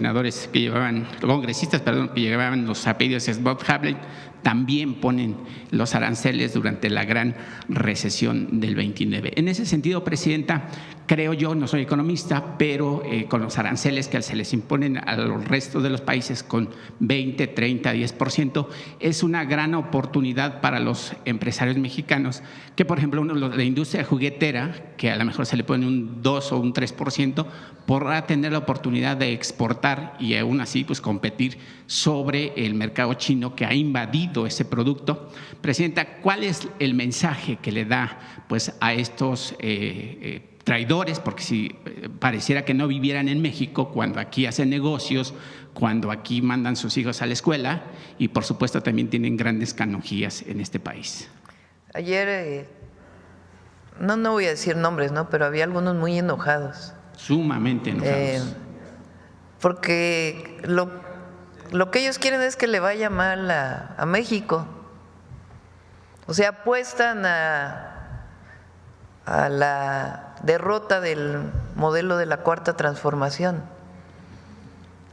congresistas que llevaban los apellidos Bob Havlin también ponen los aranceles durante la gran recesión del 29. En ese sentido, Presidenta, creo yo, no soy economista, pero con los aranceles que se les imponen a los restos de los países con 20, 30, 10%, es una gran oportunidad para los empresarios mexicanos que, por ejemplo, la industria juguetera, que a lo mejor se le pone un 2 o un 3%, podrá tener la oportunidad de exportar y aún así pues competir sobre el mercado chino que ha invadido ese producto. Presidenta, ¿cuál es el mensaje que le da pues a estos traidores? Porque si pareciera que no vivieran en México, cuando aquí hacen negocios, cuando aquí mandan sus hijos a la escuela y por supuesto también tienen grandes canonjías en este país. Ayer, no voy a decir nombres, ¿no? Pero había algunos muy enojados. Sumamente enojados. Porque lo que ellos quieren es que le vaya mal a México. O sea, apuestan a la derrota del modelo de la Cuarta Transformación.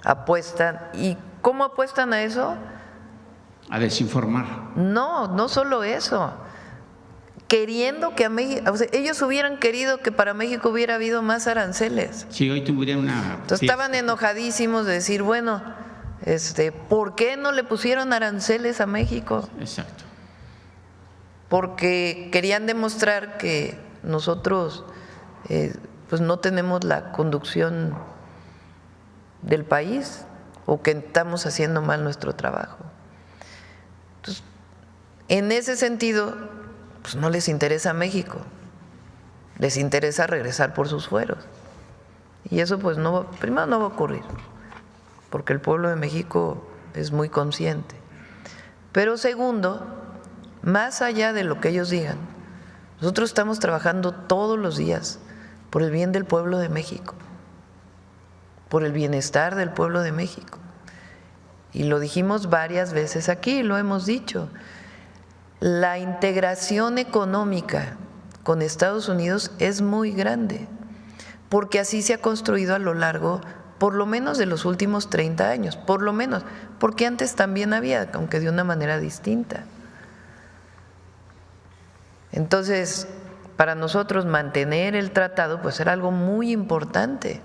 Apuestan. ¿Y cómo apuestan a eso? A desinformar. No solo eso. Queriendo que a México, o sea, ellos hubieran querido que para México hubiera habido más aranceles. Si hoy tuvieran una… Entonces estaban enojadísimos de decir, bueno, ¿por qué no le pusieron aranceles a México? Exacto. Porque querían demostrar que nosotros pues no tenemos la conducción del país o que estamos haciendo mal nuestro trabajo. Entonces, en ese sentido, pues no les interesa México, les interesa regresar por sus fueros. Y eso pues primero no va a ocurrir, porque el pueblo de México es muy consciente. Pero segundo, más allá de lo que ellos digan, nosotros estamos trabajando todos los días por el bien del pueblo de México, por el bienestar del pueblo de México. Y lo dijimos varias veces aquí, lo hemos dicho. La integración económica con Estados Unidos es muy grande, porque así se ha construido a lo largo, por lo menos de los últimos 30 años, por lo menos, porque antes también había, aunque de una manera distinta. Entonces, para nosotros mantener el tratado, pues era algo muy importante,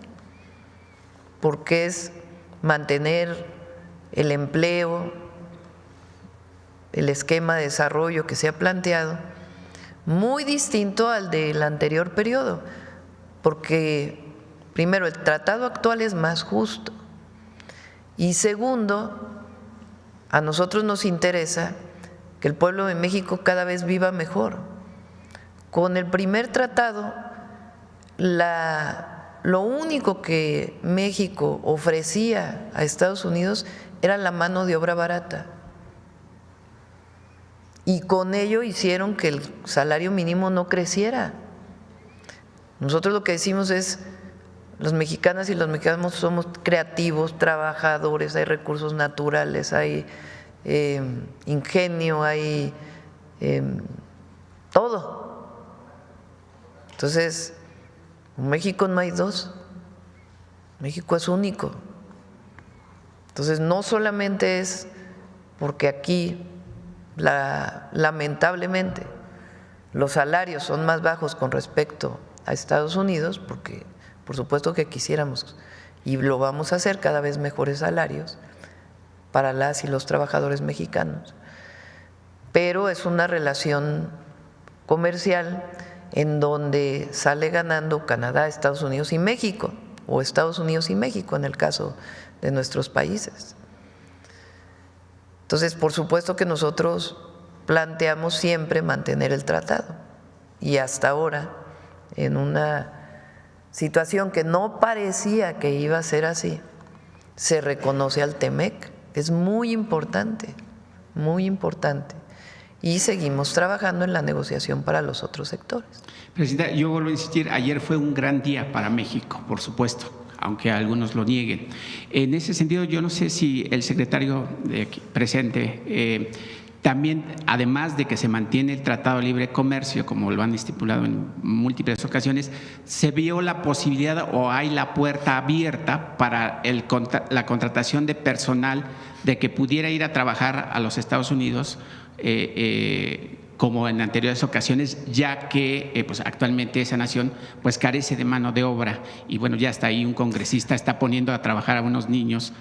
porque es mantener el empleo, el esquema de desarrollo que se ha planteado, muy distinto al del anterior periodo, porque primero el tratado actual es más justo y segundo, a nosotros nos interesa que el pueblo de México cada vez viva mejor. Con el primer tratado, lo único que México ofrecía a Estados Unidos era la mano de obra barata. Y con ello hicieron que el salario mínimo no creciera. Nosotros lo que decimos es, los mexicanas y los mexicanos somos creativos, trabajadores, hay recursos naturales, hay ingenio, hay todo. Entonces, en México no hay dos, México es único. Entonces, no solamente es porque aquí lamentablemente los salarios son más bajos con respecto a Estados Unidos, porque por supuesto que quisiéramos y lo vamos a hacer cada vez mejores salarios para las y los trabajadores mexicanos, pero es una relación comercial en donde sale ganando Canadá, Estados Unidos y México, o Estados Unidos y México en el caso de nuestros países. Entonces, por supuesto que nosotros planteamos siempre mantener el tratado y hasta ahora, en una situación que no parecía que iba a ser así, se reconoce al TEMEC, que es muy importante, y seguimos trabajando en la negociación para los otros sectores. Presidenta, yo vuelvo a insistir, ayer fue un gran día para México, por supuesto, aunque algunos lo nieguen. En ese sentido, yo no sé si el secretario presente También, además de que se mantiene el Tratado de Libre Comercio, como lo han estipulado en múltiples ocasiones, se vio la posibilidad o hay la puerta abierta para la contratación de personal de que pudiera ir a trabajar a los Estados Unidos como en anteriores ocasiones, ya que pues actualmente esa nación pues carece de mano de obra y bueno, ya está ahí un congresista está poniendo a trabajar a unos niños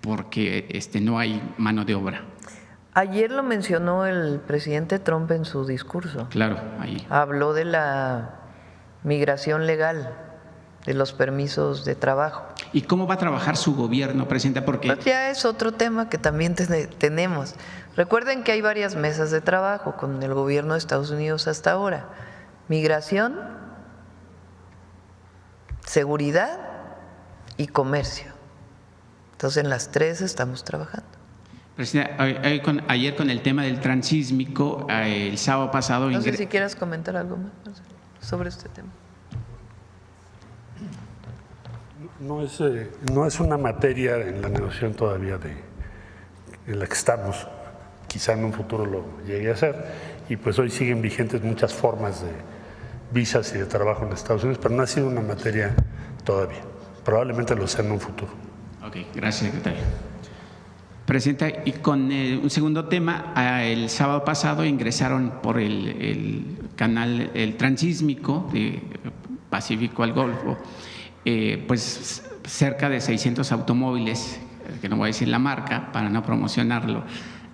porque no hay mano de obra. Ayer lo mencionó el presidente Trump en su discurso. Claro, ahí. Habló de la migración legal, de los permisos de trabajo. ¿Y cómo va a trabajar su gobierno, presidenta? Porque Pues ya es otro tema que también tenemos. Recuerden que hay varias mesas de trabajo con el gobierno de Estados Unidos hasta ahora. Migración, seguridad y comercio. Entonces en las tres estamos trabajando. presidenta, ayer con el tema del transísmico, el sábado pasado… No sé si quieras comentar algo más sobre este tema. No es una materia en la negociación todavía en la que estamos. Quizá en un futuro lo llegue a ser. Y pues hoy siguen vigentes muchas formas de visas y de trabajo en Estados Unidos, pero no ha sido una materia todavía. Probablemente lo sea en un futuro. Ok, gracias, secretario. Presidenta, y con un segundo tema, el sábado pasado ingresaron por el canal, el transísmico de Pacífico al Golfo, pues cerca de 600 automóviles, que no voy a decir la marca para no promocionarlo.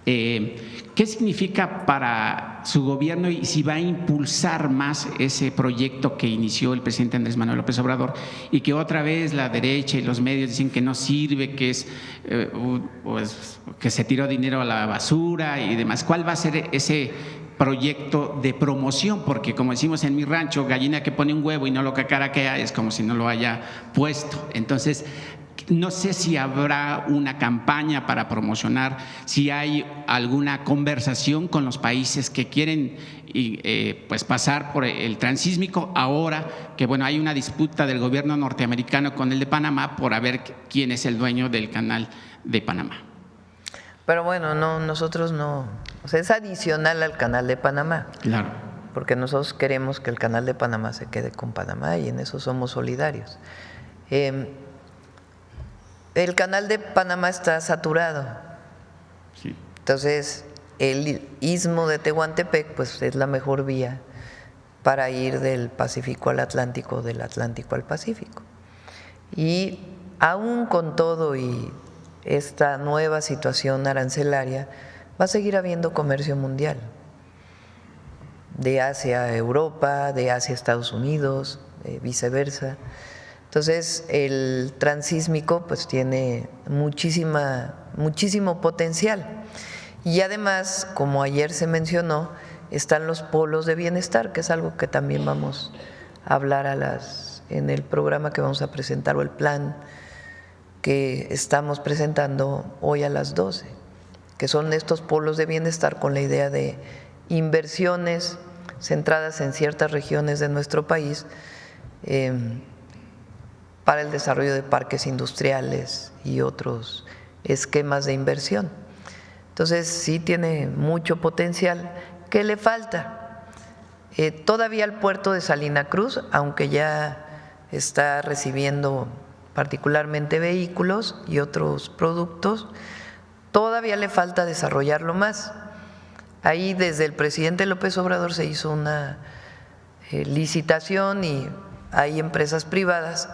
¿Qué significa para su gobierno y si va a impulsar más ese proyecto que inició el presidente Andrés Manuel López Obrador y que otra vez la derecha y los medios dicen que no sirve, que es pues, que se tiró dinero a la basura y demás? ¿Cuál va a ser ese proyecto de promoción? Porque como decimos en mi rancho, gallina que pone un huevo y no lo cacaraquea es como si no lo haya puesto. Entonces, no sé si habrá una campaña para promocionar, si hay alguna conversación con los países que quieren pues pasar por el transísmico ahora que bueno, hay una disputa del gobierno norteamericano con el de Panamá por ver quién es el dueño del canal de Panamá. Pero bueno, no, nosotros no, o sea, es adicional al canal de Panamá. Claro. Porque nosotros queremos que el canal de Panamá se quede con Panamá y en eso somos solidarios. El canal de Panamá está saturado. Sí. Entonces, el istmo de Tehuantepec pues es la mejor vía para ir del Pacífico al Atlántico, del Atlántico al Pacífico. Y aún con todo y esta nueva situación arancelaria, va a seguir habiendo comercio mundial, de Asia a Europa, de Asia a Estados Unidos, viceversa. Entonces, el transísmico pues tiene muchísimo potencial. Y además, como ayer se mencionó, están los polos de bienestar, que es algo que también vamos a hablar en el programa que vamos a presentar o el plan que estamos presentando hoy a las 12, que son estos polos de bienestar con la idea de inversiones centradas en ciertas regiones de nuestro país, para el desarrollo de parques industriales y otros esquemas de inversión. Entonces, sí tiene mucho potencial. ¿Qué le falta? Todavía el puerto de Salina Cruz, aunque ya está recibiendo particularmente vehículos y otros productos, todavía le falta desarrollarlo más. Ahí desde el presidente López Obrador se hizo una licitación y hay empresas privadas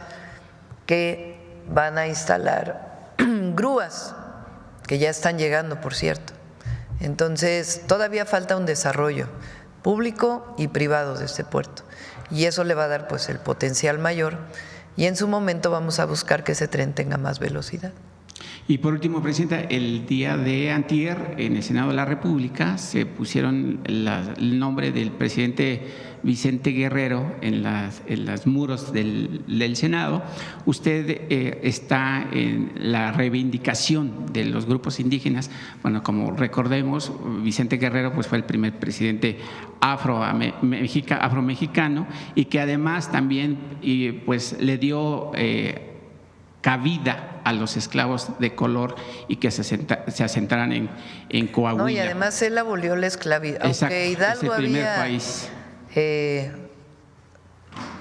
que van a instalar grúas, que ya están llegando, por cierto. Entonces, todavía falta un desarrollo público y privado de este puerto, y eso le va a dar pues el potencial mayor, y en su momento vamos a buscar que ese tren tenga más velocidad. Y por último, presidenta, el día de antier en el Senado de la República se pusieron el nombre del presidente Vicente Guerrero en los muros del Senado. Usted está en la reivindicación de los grupos indígenas. Bueno, como recordemos, Vicente Guerrero pues fue el primer presidente afromexicano y que además también pues le dio cabida a los esclavos de color y que se asentaran en Coahuila. No, y además él abolió la esclavitud. Aunque Hidalgo es el primer había, país.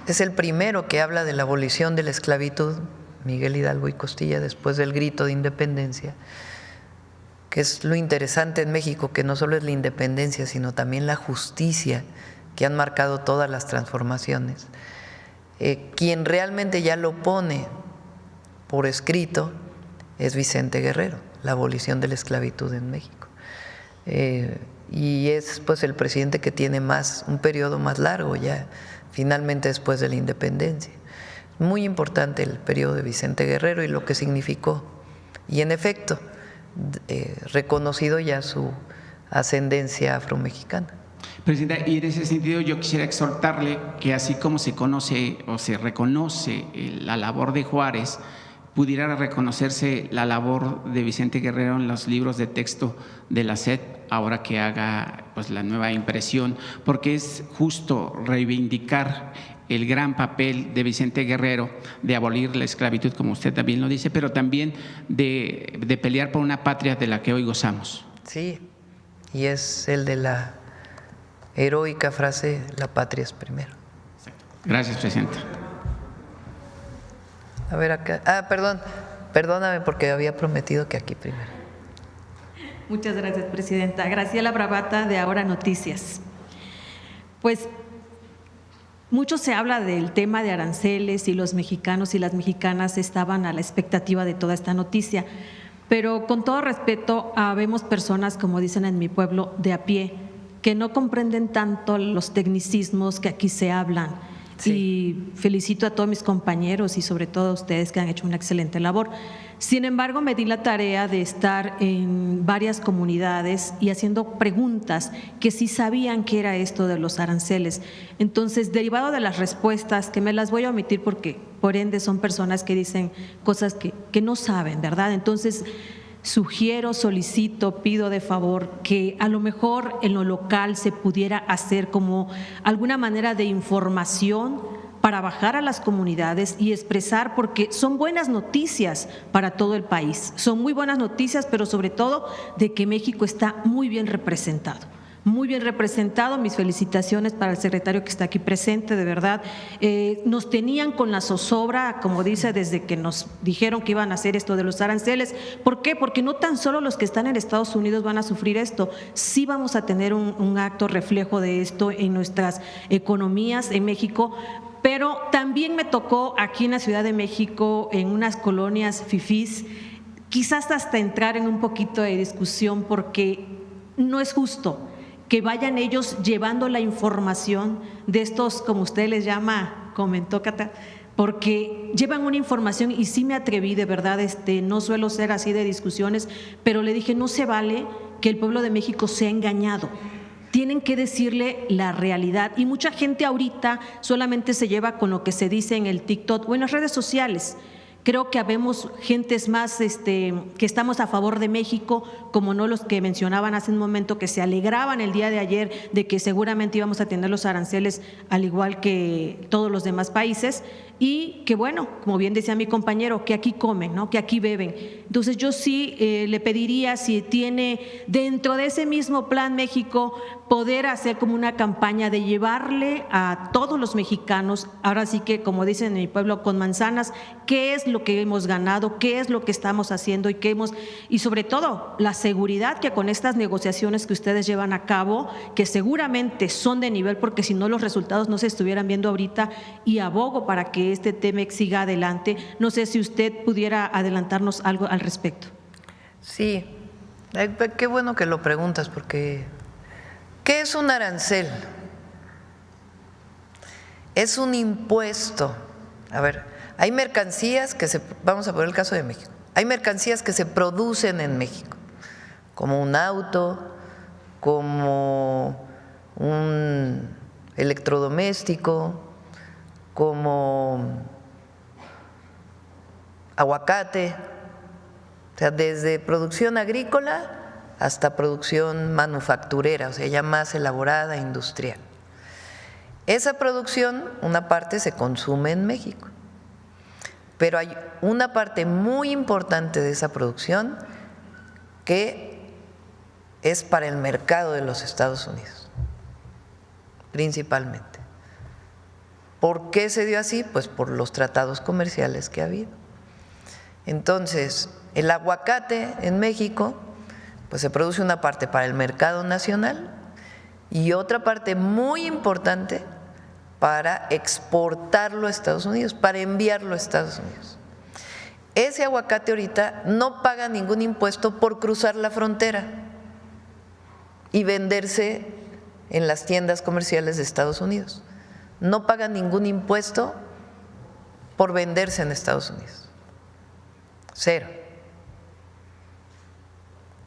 Es el primero que habla de la abolición de la esclavitud, Miguel Hidalgo y Costilla, después del grito de independencia, que es lo interesante en México, que no solo es la independencia, sino también la justicia que han marcado todas las transformaciones. Quien realmente ya lo pone por escrito es Vicente Guerrero, la abolición de la esclavitud en México. Y es pues el presidente que tiene un periodo más largo ya, finalmente después de la independencia. Muy importante el periodo de Vicente Guerrero y lo que significó. Y en efecto, reconocido ya su ascendencia afromexicana. Presidenta, y en ese sentido yo quisiera exhortarle que así como se conoce o se reconoce la labor de Juárez, pudiera reconocerse la labor de Vicente Guerrero en los libros de texto de la SED, ahora que haga pues la nueva impresión, porque es justo reivindicar el gran papel de Vicente Guerrero de abolir la esclavitud, como usted también lo dice, pero también de pelear por una patria de la que hoy gozamos. Sí, y es el de la heroica frase, la patria es primero. Gracias, Presidenta. A ver acá. Perdóname porque había prometido que aquí primero. Muchas gracias, Presidenta. Graciela Bravata, de Ahora Noticias. Pues mucho se habla del tema de aranceles y los mexicanos y las mexicanas estaban a la expectativa de toda esta noticia, pero con todo respeto, habemos personas, como dicen en mi pueblo, de a pie, que no comprenden tanto los tecnicismos que aquí se hablan. Sí. Y felicito a todos mis compañeros y sobre todo a ustedes que han hecho una excelente labor. Sin embargo, me di la tarea de estar en varias comunidades y haciendo preguntas que sí sabían qué era esto de los aranceles. Entonces, derivado de las respuestas, que me las voy a omitir porque por ende son personas que dicen cosas que no saben, ¿verdad? Entonces, sugiero, solicito, pido de favor que a lo mejor en lo local se pudiera hacer como alguna manera de información para bajar a las comunidades y expresar, porque son buenas noticias para todo el país, son muy buenas noticias, pero sobre todo de que México está muy bien representado. Muy bien representado, mis felicitaciones para el secretario que está aquí presente, de verdad. Nos tenían con la zozobra, como dice, desde que nos dijeron que iban a hacer esto de los aranceles. ¿Por qué? Porque no tan solo los que están en Estados Unidos van a sufrir esto, sí vamos a tener un acto reflejo de esto en nuestras economías en México. Pero también me tocó aquí en la Ciudad de México, en unas colonias fifís, quizás hasta entrar en un poquito de discusión, porque no es justo que vayan ellos llevando la información de estos, como usted les llama, comentó Cata, porque llevan una información y sí me atreví, de verdad, no suelo ser así de discusiones, pero le dije, no se vale que el pueblo de México sea engañado. Tienen que decirle la realidad y mucha gente ahorita solamente se lleva con lo que se dice en el TikTok o en las redes sociales. Creo que habemos gentes más que estamos a favor de México, como no los que mencionaban hace un momento, que se alegraban el día de ayer de que seguramente íbamos a tener los aranceles al igual que todos los demás países y que bueno, como bien decía mi compañero, que aquí comen, ¿no? Que aquí beben. Entonces yo sí le pediría, si tiene dentro de ese mismo Plan México, poder hacer como una campaña de llevarle a todos los mexicanos, ahora sí que como dicen en mi pueblo, con manzanas, qué es lo que hemos ganado, qué es lo que estamos haciendo y sobre todo la seguridad que con estas negociaciones que ustedes llevan a cabo, que seguramente son de nivel, porque si no los resultados no se estuvieran viendo ahorita, y abogo para que este tema siga adelante. No sé si usted pudiera adelantarnos algo al respecto. Sí, qué bueno que lo preguntas, porque ¿qué es un arancel? Es un impuesto. A ver, hay mercancías vamos a poner el caso de México, hay mercancías que se producen en México, como un auto, como un electrodoméstico, como aguacate, o sea, desde producción agrícola hasta producción manufacturera, o sea, ya más elaborada, industrial. Esa producción, una parte se consume en México. pero hay una parte muy importante de esa producción que es para el mercado de los Estados Unidos, principalmente. ¿Por qué se dio así? Pues por los tratados comerciales que ha habido. Entonces, el aguacate en México, pues se produce una parte para el mercado nacional y otra parte muy importante para exportarlo a Estados Unidos, para enviarlo a Estados Unidos. Ese aguacate ahorita no paga ningún impuesto por cruzar la frontera y venderse en las tiendas comerciales de Estados Unidos. No paga ningún impuesto por venderse en Estados Unidos. Cero.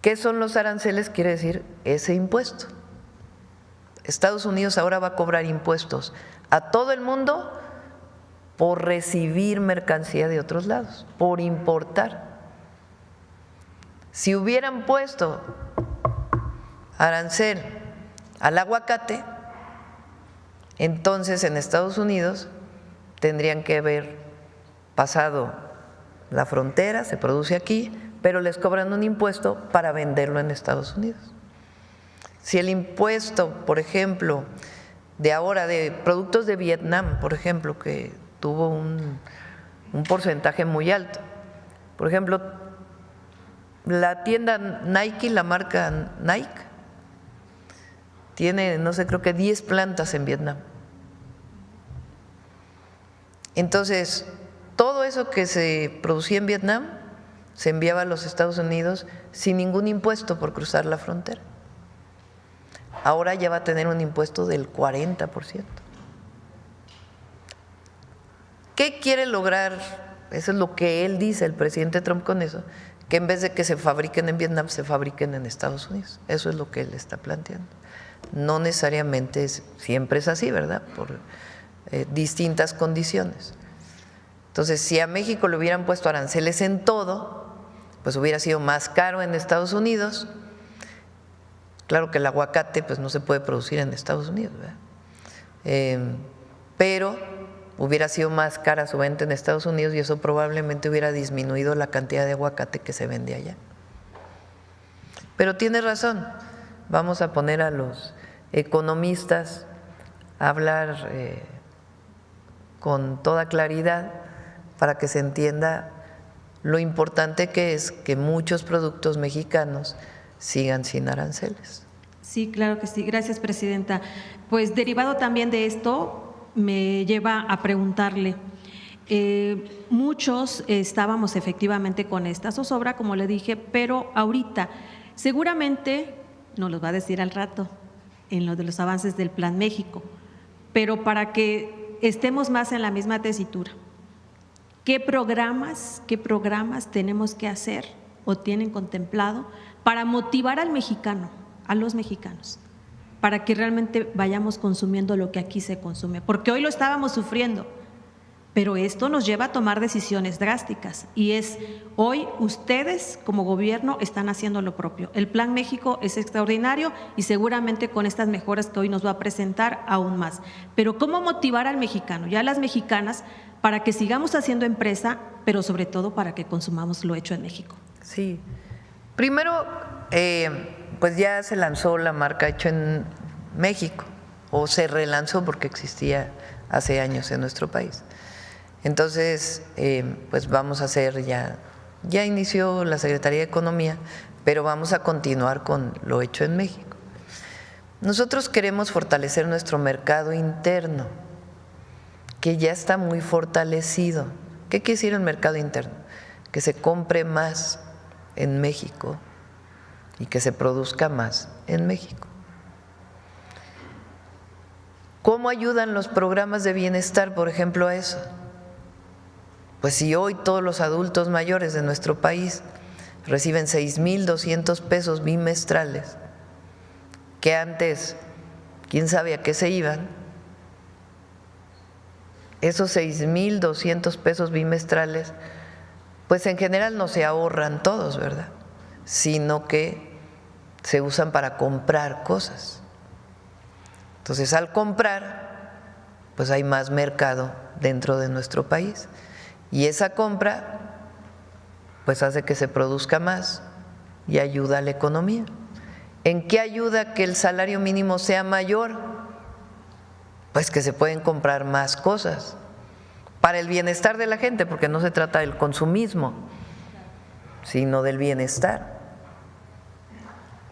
¿Qué son los aranceles? Quiere decir ese impuesto. Estados Unidos ahora va a cobrar impuestos a todo el mundo por recibir mercancía de otros lados, por importar. Si hubieran puesto arancel al aguacate, entonces en Estados Unidos tendrían que haber pasado la frontera, se produce aquí, pero les cobran un impuesto para venderlo en Estados Unidos. Si el impuesto, por ejemplo, de ahora de productos de Vietnam, por ejemplo, que tuvo un porcentaje muy alto, por ejemplo, la tienda Nike, la marca Nike, tiene, no sé, creo que 10 plantas en Vietnam. Entonces, todo eso que se producía en Vietnam se enviaba a los Estados Unidos sin ningún impuesto por cruzar la frontera. Ahora ya va a tener un impuesto del 40%. ¿Qué quiere lograr? Eso es lo que él dice, el presidente Trump, con eso, que en vez de que se fabriquen en Vietnam, se fabriquen en Estados Unidos. Eso es lo que él está planteando. No necesariamente siempre es así, ¿verdad? Por distintas condiciones. Entonces, si a México le hubieran puesto aranceles en todo, pues hubiera sido más caro en Estados Unidos. Claro que el aguacate pues no se puede producir en Estados Unidos, ¿verdad? Pero hubiera sido más cara su venta en Estados Unidos y eso probablemente hubiera disminuido la cantidad de aguacate que se vende allá. Pero tiene razón, vamos a poner a los economistas a hablar con toda claridad para que se entienda lo importante que es que muchos productos mexicanos sigan sin aranceles. Sí, claro que sí. Gracias, presidenta. Pues derivado también de esto, me lleva a preguntarle, muchos estábamos efectivamente con esta zozobra, como le dije, pero ahorita seguramente nos los va a decir al rato en lo de los avances del Plan México, pero para que estemos más en la misma tesitura, ¿qué programas tenemos que hacer o tienen contemplado para motivar al mexicano, a los mexicanos, para que realmente vayamos consumiendo lo que aquí se consume? Porque hoy lo estábamos sufriendo, pero esto nos lleva a tomar decisiones drásticas y es hoy ustedes como gobierno están haciendo lo propio. El Plan México es extraordinario y seguramente con estas mejoras que hoy nos va a presentar aún más. Pero ¿cómo motivar al mexicano y a las mexicanas para que sigamos haciendo empresa, pero sobre todo para que consumamos lo hecho en México? Sí. Primero, pues ya se lanzó la marca Hecho en México, o se relanzó porque existía hace años en nuestro país. Entonces, pues vamos a hacer ya inició la Secretaría de Economía, pero vamos a continuar con lo hecho en México. Nosotros queremos fortalecer nuestro mercado interno, que ya está muy fortalecido. ¿Qué quiere decir el mercado interno? Que se compre más en México y que se produzca más en México. ¿Cómo ayudan los programas de bienestar, por ejemplo, a eso? Pues si hoy todos los adultos mayores de nuestro país reciben 6,200 pesos bimestrales, que antes quién sabe a qué se iban, esos 6,200 pesos bimestrales, pues en general no se ahorran todos, ¿verdad? Sino que se usan para comprar cosas. Entonces, al comprar, pues hay más mercado dentro de nuestro país. Y esa compra pues hace que se produzca más y ayuda a la economía. ¿En qué ayuda que el salario mínimo sea mayor? Pues que se pueden comprar más cosas para el bienestar de la gente, porque no se trata del consumismo, sino del bienestar.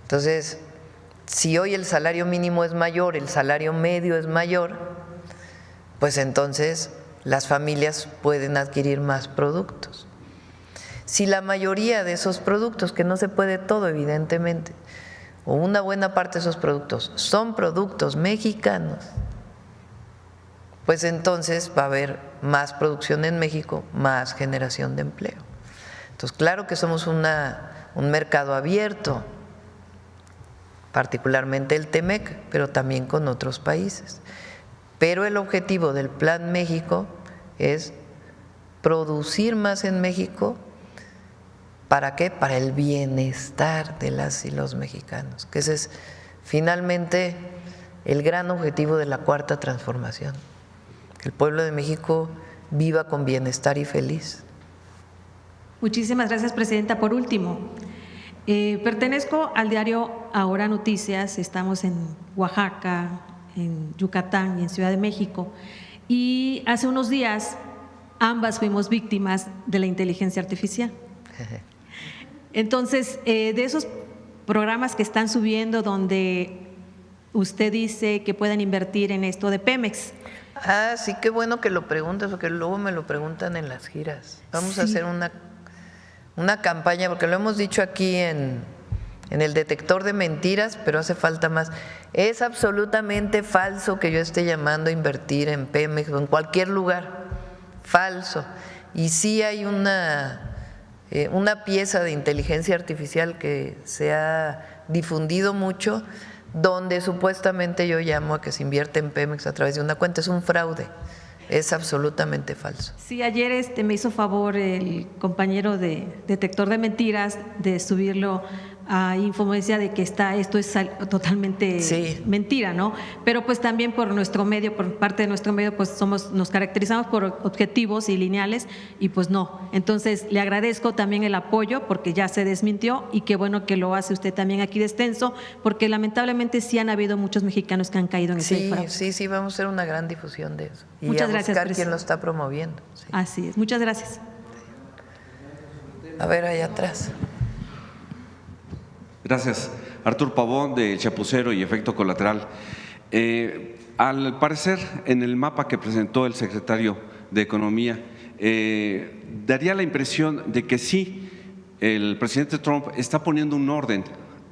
Entonces, si hoy el salario mínimo es mayor, el salario medio es mayor, pues entonces las familias pueden adquirir más productos. Si la mayoría de esos productos, que no se puede todo evidentemente, o una buena parte de esos productos son productos mexicanos, pues entonces va a haber más producción en México, más generación de empleo. Entonces, claro que somos un mercado abierto, particularmente el TEMEC, pero también con otros países. Pero el objetivo del Plan México es producir más en México. ¿Para qué? Para el bienestar de las y los mexicanos, que ese es finalmente el gran objetivo de la Cuarta Transformación, que el pueblo de México viva con bienestar y feliz. Muchísimas gracias, Presidenta. Por último, pertenezco al diario Ahora Noticias, estamos en Oaxaca, en Yucatán y en Ciudad de México, y hace unos días ambas fuimos víctimas de la inteligencia artificial. Entonces, de esos programas que están subiendo donde usted dice que pueden invertir en esto de Pemex. Ah, sí, qué bueno que lo preguntas, porque luego me lo preguntan en las giras. Vamos a hacer una campaña, porque lo hemos dicho aquí en el detector de mentiras, pero hace falta más. Es absolutamente falso que yo esté llamando a invertir en Pemex o en cualquier lugar. Falso. Y sí hay una pieza de inteligencia artificial que se ha difundido mucho, donde supuestamente yo llamo a que se invierte en Pemex a través de una cuenta. Es un fraude, es absolutamente falso. Sí, ayer me hizo favor el compañero de detector de mentiras de subirlo a Infomedia de que esto es totalmente mentira, ¿no? Pero pues también por nuestro medio, por parte de nuestro medio, pues nos caracterizamos por objetivos y lineales y pues no. Entonces le agradezco también el apoyo porque ya se desmintió y qué bueno que lo hace usted también aquí de extenso, porque lamentablemente sí han habido muchos mexicanos que han caído en ese fraude. Sí, vamos a hacer una gran difusión de eso. Y muchas a gracias, buscar quién lo está promoviendo. Sí. Así es, muchas gracias. A ver, allá atrás. Gracias. Artur Pavón, de Chapucero y Efecto Colateral. Al parecer, en el mapa que presentó el secretario de Economía, daría la impresión de que sí, el presidente Trump está poniendo un orden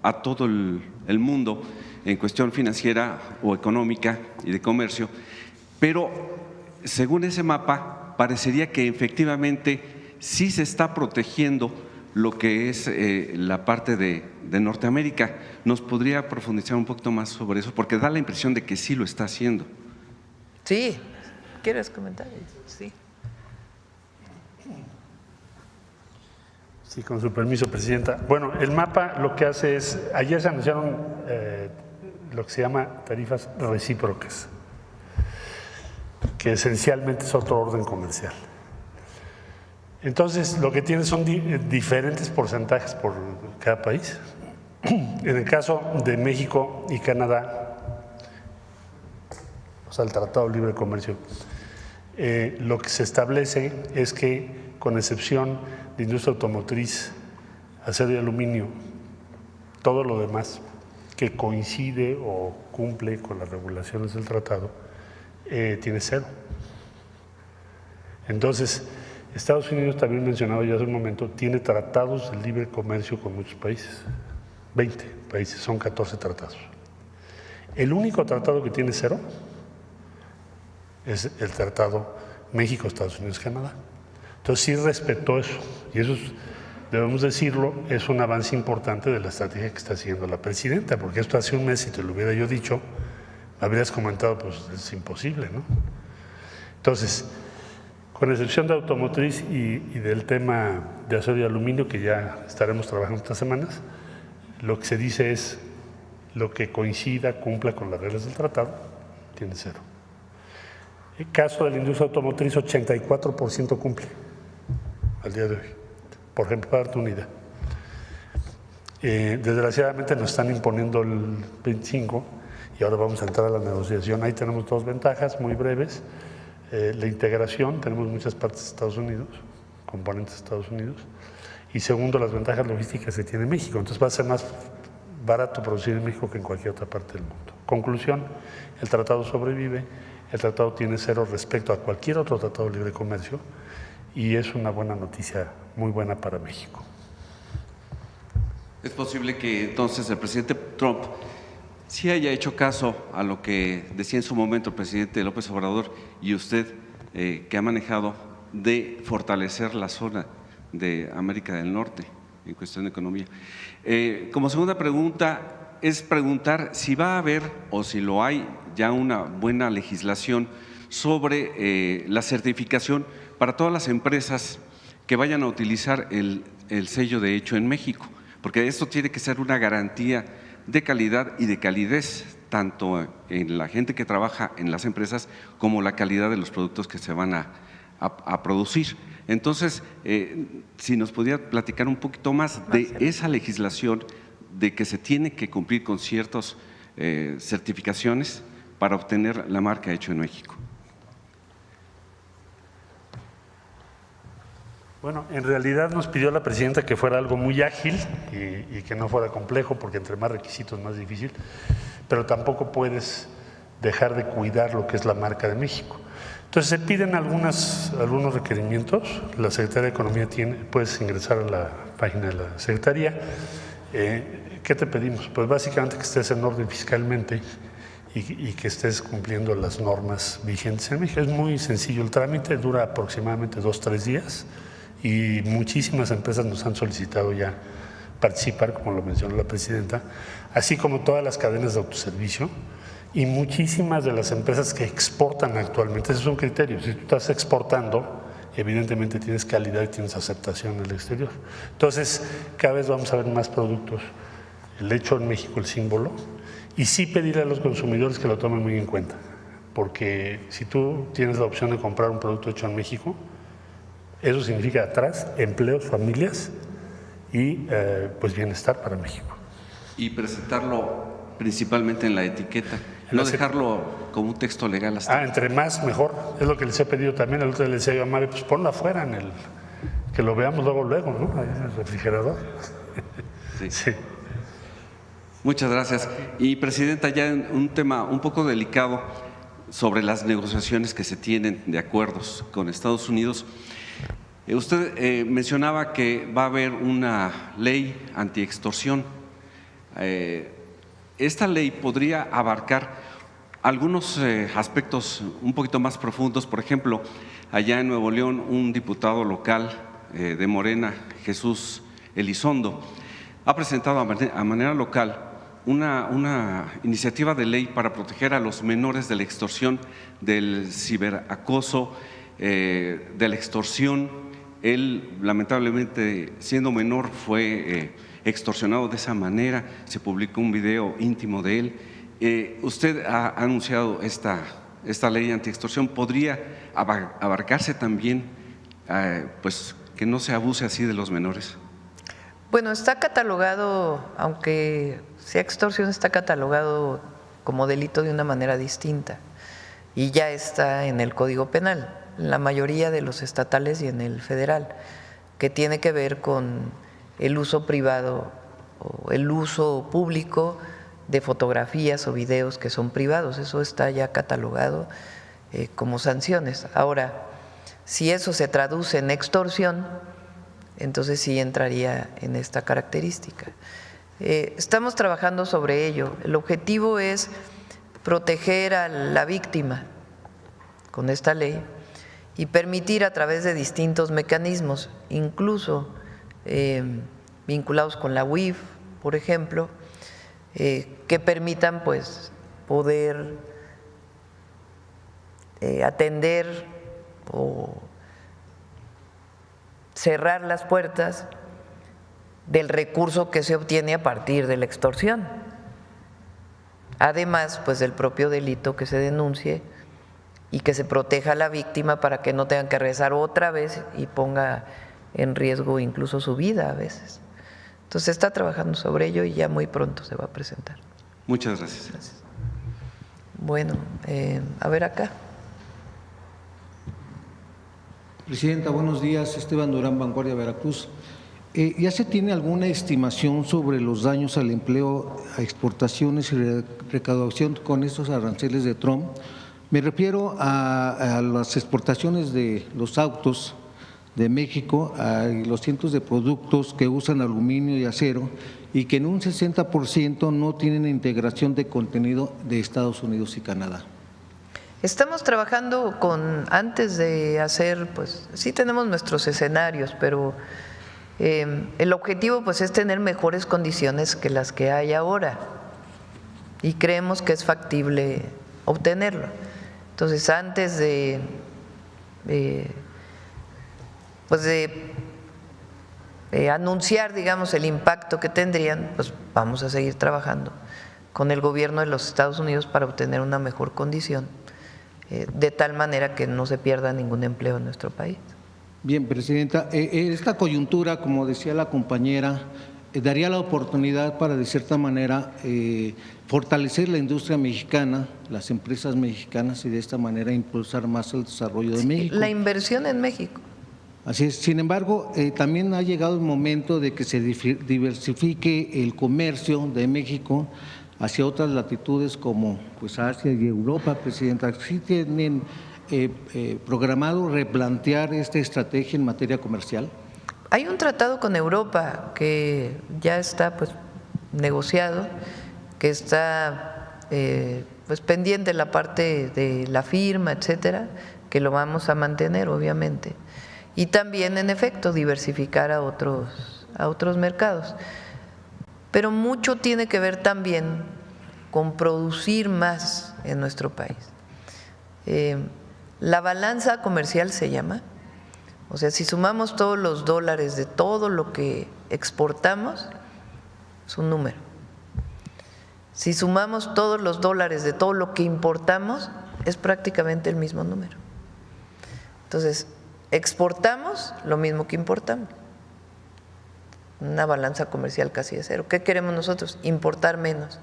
a todo el mundo en cuestión financiera o económica y de comercio, pero según ese mapa, parecería que efectivamente sí se está protegiendo lo que es la parte de Norteamérica. ¿Nos podría profundizar un poquito más sobre eso? Porque da la impresión de que sí lo está haciendo. Sí, ¿quieres comentar? Sí. Sí, con su permiso, Presidenta. Bueno, el mapa lo que hace es, ayer se anunciaron lo que se llama tarifas recíprocas, que esencialmente es otro orden comercial. Entonces, lo que tiene son diferentes porcentajes por cada país. En el caso de México y Canadá, o sea, el Tratado de Libre Comercio, lo que se establece es que, con excepción de industria automotriz, acero y aluminio, todo lo demás que coincide o cumple con las regulaciones del tratado, tiene cero. Entonces, Estados Unidos, también mencionado ya hace un momento, tiene tratados de libre comercio con muchos países, 20 países, son 14 tratados. El único tratado que tiene cero es el tratado México, Estados Unidos, Canadá. Entonces sí respetó eso, y eso debemos decirlo, es un avance importante de la estrategia que está haciendo la presidenta, porque esto hace un mes, si te lo hubiera yo dicho, me habrías comentado, pues es imposible, ¿no? Entonces, con excepción de automotriz y del tema de acero y aluminio, que ya estaremos trabajando estas semanas, lo que se dice es lo que coincida, cumpla con las reglas del tratado, tiene cero. El caso de la industria automotriz, 84% cumple. al día de hoy. Por ejemplo, para darte una idea. Desgraciadamente nos están imponiendo el 25 y ahora vamos a entrar a la negociación. Ahí tenemos dos ventajas muy breves. La integración, tenemos muchas partes de Estados Unidos, componentes de Estados Unidos. Y segundo, las ventajas logísticas que tiene México. Entonces va a ser más barato producir en México que en cualquier otra parte del mundo. Conclusión, el tratado sobrevive, el tratado tiene cero respecto a cualquier otro tratado de libre comercio y es una buena noticia, muy buena para México. Es posible que entonces el presidente Trump sí haya hecho caso a lo que decía en su momento el presidente López Obrador y usted, que ha manejado, de fortalecer la zona de América del Norte en cuestión de economía. Como segunda pregunta es preguntar si va a haber o si lo hay ya una buena legislación sobre la certificación para todas las empresas que vayan a utilizar el sello de hecho en México, porque esto tiene que ser una garantía de calidad y de calidez, tanto en la gente que trabaja en las empresas como la calidad de los productos que se van a producir. Entonces, si nos pudiera platicar un poquito más de esa legislación de que se tiene que cumplir con ciertas certificaciones para obtener la marca Hecho en México. Bueno, en realidad nos pidió la presidenta que fuera algo muy ágil y que no fuera complejo, porque entre más requisitos más difícil, pero tampoco puedes dejar de cuidar lo que es la marca de México. Entonces se piden algunos requerimientos. La Secretaría de Economía puedes ingresar a la página de la Secretaría. ¿Qué te pedimos? Pues básicamente que estés en orden fiscalmente y que estés cumpliendo las normas vigentes en México. Es muy sencillo el trámite, dura aproximadamente 2-3 días y muchísimas empresas nos han solicitado ya participar, como lo mencionó la presidenta, así como todas las cadenas de autoservicio y muchísimas de las empresas que exportan actualmente. Ese es un criterio. Si tú estás exportando, evidentemente tienes calidad y tienes aceptación en el exterior. Entonces, cada vez vamos a ver más productos. El hecho en México, el símbolo, y sí pedirle a los consumidores que lo tomen muy en cuenta, porque si tú tienes la opción de comprar un producto hecho en México, eso significa atrás empleos, familias y pues bienestar para México. Y presentarlo principalmente en la etiqueta, no dejarlo como un texto legal hasta. Entre más mejor, es lo que les he pedido también. El otro día le decía yo a Mari, pues ponlo afuera que lo veamos luego, ¿no? Ahí en el refrigerador. Sí. Sí. Muchas gracias. Y presidenta, ya en un tema un poco delicado sobre las negociaciones que se tienen de acuerdos con Estados Unidos. Usted mencionaba que va a haber una ley antiextorsión. Esta ley podría abarcar algunos aspectos un poquito más profundos. Por ejemplo, allá en Nuevo León, un diputado local de Morena, Jesús Elizondo, ha presentado a manera local una iniciativa de ley para proteger a los menores de la extorsión, del ciberacoso, de la extorsión. Él, lamentablemente, siendo menor, fue extorsionado de esa manera. Se publicó un video íntimo de él. Usted ha anunciado esta ley antiextorsión. ¿Podría abarcarse también, pues, que no se abuse así de los menores? Bueno, está catalogado, aunque sea extorsión, está catalogado como delito de una manera distinta y ya está en el Código Penal, en la mayoría de los estatales y en el federal, que tiene que ver con el uso privado o el uso público de fotografías o videos que son privados. Eso está ya catalogado como sanciones. Ahora, si eso se traduce en extorsión, entonces sí entraría en esta característica. Estamos trabajando sobre ello. El objetivo es proteger a la víctima con esta ley y permitir a través de distintos mecanismos, incluso vinculados con la UIF, por ejemplo, que permitan pues poder atender o cerrar las puertas del recurso que se obtiene a partir de la extorsión. Además, pues del propio delito que se denuncie y que se proteja a la víctima para que no tengan que regresar otra vez y ponga en riesgo incluso su vida a veces. Entonces se está trabajando sobre ello y ya muy pronto se va a presentar. Muchas gracias. Gracias. Bueno, a ver acá. Presidenta, buenos días. Esteban Durán, Vanguardia, Veracruz. ¿Ya se tiene alguna estimación sobre los daños al empleo, a exportaciones y recaudación con estos aranceles de Trump? Me refiero a las exportaciones de los autos de México, a los cientos de productos que usan aluminio y acero y que en un 60% no tienen integración de contenido de Estados Unidos y Canadá. Estamos trabajando antes de hacer, pues sí tenemos nuestros escenarios, pero el objetivo pues es tener mejores condiciones que las que hay ahora y creemos que es factible obtenerlo. Entonces, antes de anunciar, digamos, el impacto que tendrían, pues vamos a seguir trabajando con el gobierno de los Estados Unidos para obtener una mejor condición, de tal manera que no se pierda ningún empleo en nuestro país. Bien, Presidenta, esta coyuntura, como decía la compañera, daría la oportunidad para, de cierta manera, fortalecer la industria mexicana, las empresas mexicanas y de esta manera impulsar más el desarrollo de México. La inversión en México. Así es. Sin embargo, también ha llegado el momento de que se diversifique el comercio de México hacia otras latitudes como pues Asia y Europa, Presidenta. ¿Sí tienen programado replantear esta estrategia en materia comercial? Hay un tratado con Europa que ya está pues negociado, que está pues pendiente la parte de la firma, etcétera, que lo vamos a mantener obviamente, y también en efecto diversificar a otros mercados. Pero mucho tiene que ver también con producir más en nuestro país. La balanza comercial se llama, o sea, si sumamos todos los dólares de todo lo que exportamos, es un número. Si sumamos todos los dólares de todo lo que importamos, es prácticamente el mismo número. Entonces, exportamos lo mismo que importamos. Una balanza comercial casi de cero. ¿Qué queremos nosotros? Importar menos,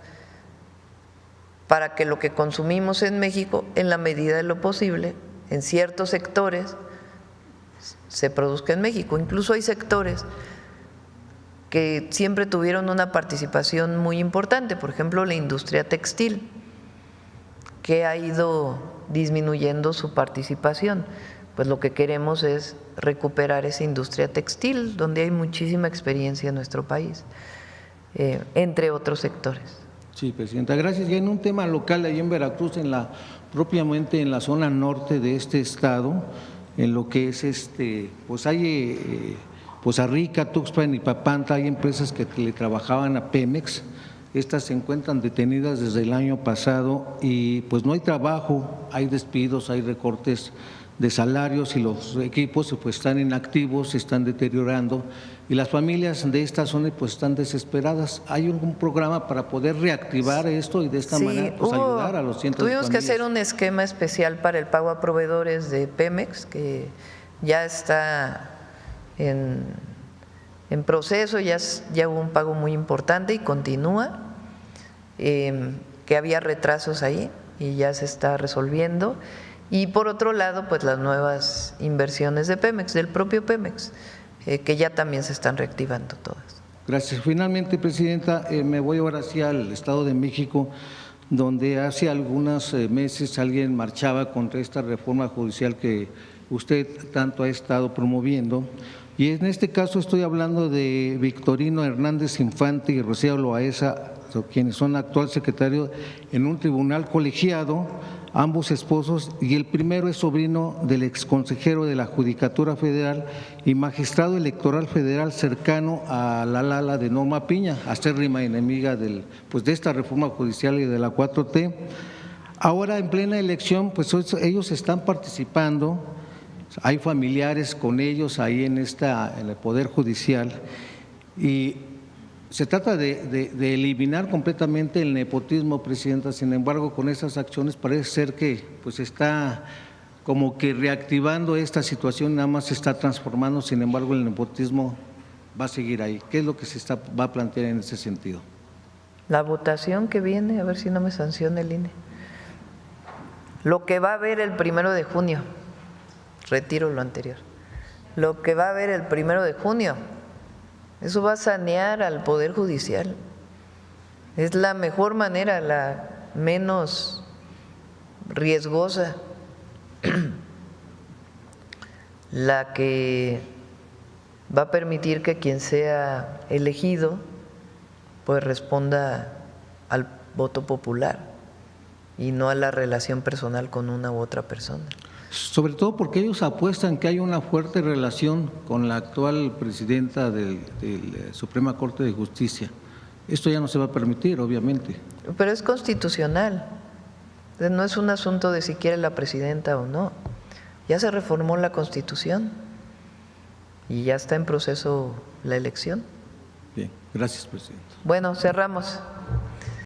para que lo que consumimos en México, en la medida de lo posible, en ciertos sectores, se produzca en México. Incluso hay sectores que siempre tuvieron una participación muy importante, por ejemplo, la industria textil, que ha ido disminuyendo su participación. Pues lo que queremos es recuperar esa industria textil, donde hay muchísima experiencia en nuestro país, entre otros sectores. Sí, Presidenta, gracias. Y en un tema local, ahí en Veracruz, propiamente en la zona norte de este estado, en lo que es pues hay Poza Rica, Tuxpan y Papantla, hay empresas que le trabajaban a Pemex. Estas se encuentran detenidas desde el año pasado y pues no hay trabajo, hay despidos, hay recortes de salarios y los equipos pues están inactivos, se están deteriorando y las familias de esta zona pues están desesperadas. ¿Hay algún programa para poder reactivar esto y de esta manera pues ayudar a los cientos de familias? Tuvimos que hacer un esquema especial para el pago a proveedores de Pemex, que ya está en proceso, ya hubo un pago muy importante y continúa, que había retrasos ahí y ya se está resolviendo. Y por otro lado, pues las nuevas inversiones de Pemex, del propio Pemex, que ya también se están reactivando todas. Gracias. Finalmente, Presidenta, me voy ahora hacia el Estado de México, donde hace algunos meses alguien marchaba contra esta reforma judicial que usted tanto ha estado promoviendo. Y en este caso estoy hablando de Victorino Hernández Infante y Rocío Loaesa, quienes son actual secretario en un tribunal colegiado, ambos esposos, y el primero es sobrino del exconsejero de la Judicatura Federal y magistrado electoral federal cercano a la Lala de Norma Piña, acérrima enemiga de esta reforma judicial y de la 4T. Ahora en plena elección, pues ellos están participando, hay familiares con ellos ahí en el Poder Judicial y se trata de eliminar completamente el nepotismo, Presidenta. Sin embargo, con esas acciones parece ser que pues está como que reactivando esta situación nada más se está transformando, sin embargo el nepotismo va a seguir ahí. ¿Qué es lo que va a plantear en ese sentido? La votación que viene, a ver si no me sanciona el INE. Lo que va a haber el 1 de junio, retiro lo anterior. Lo que va a haber el 1 de junio, eso va a sanear al Poder Judicial. Es la mejor manera, la menos riesgosa, la que va a permitir que quien sea elegido pues responda al voto popular y no a la relación personal con una u otra persona. Sobre todo porque ellos apuestan que hay una fuerte relación con la actual presidenta de la Suprema Corte de Justicia. Esto ya no se va a permitir, obviamente. Pero es constitucional, no es un asunto de si quiere la presidenta o no. Ya se reformó la Constitución y ya está en proceso la elección. Bien, gracias, presidente. Bueno, cerramos.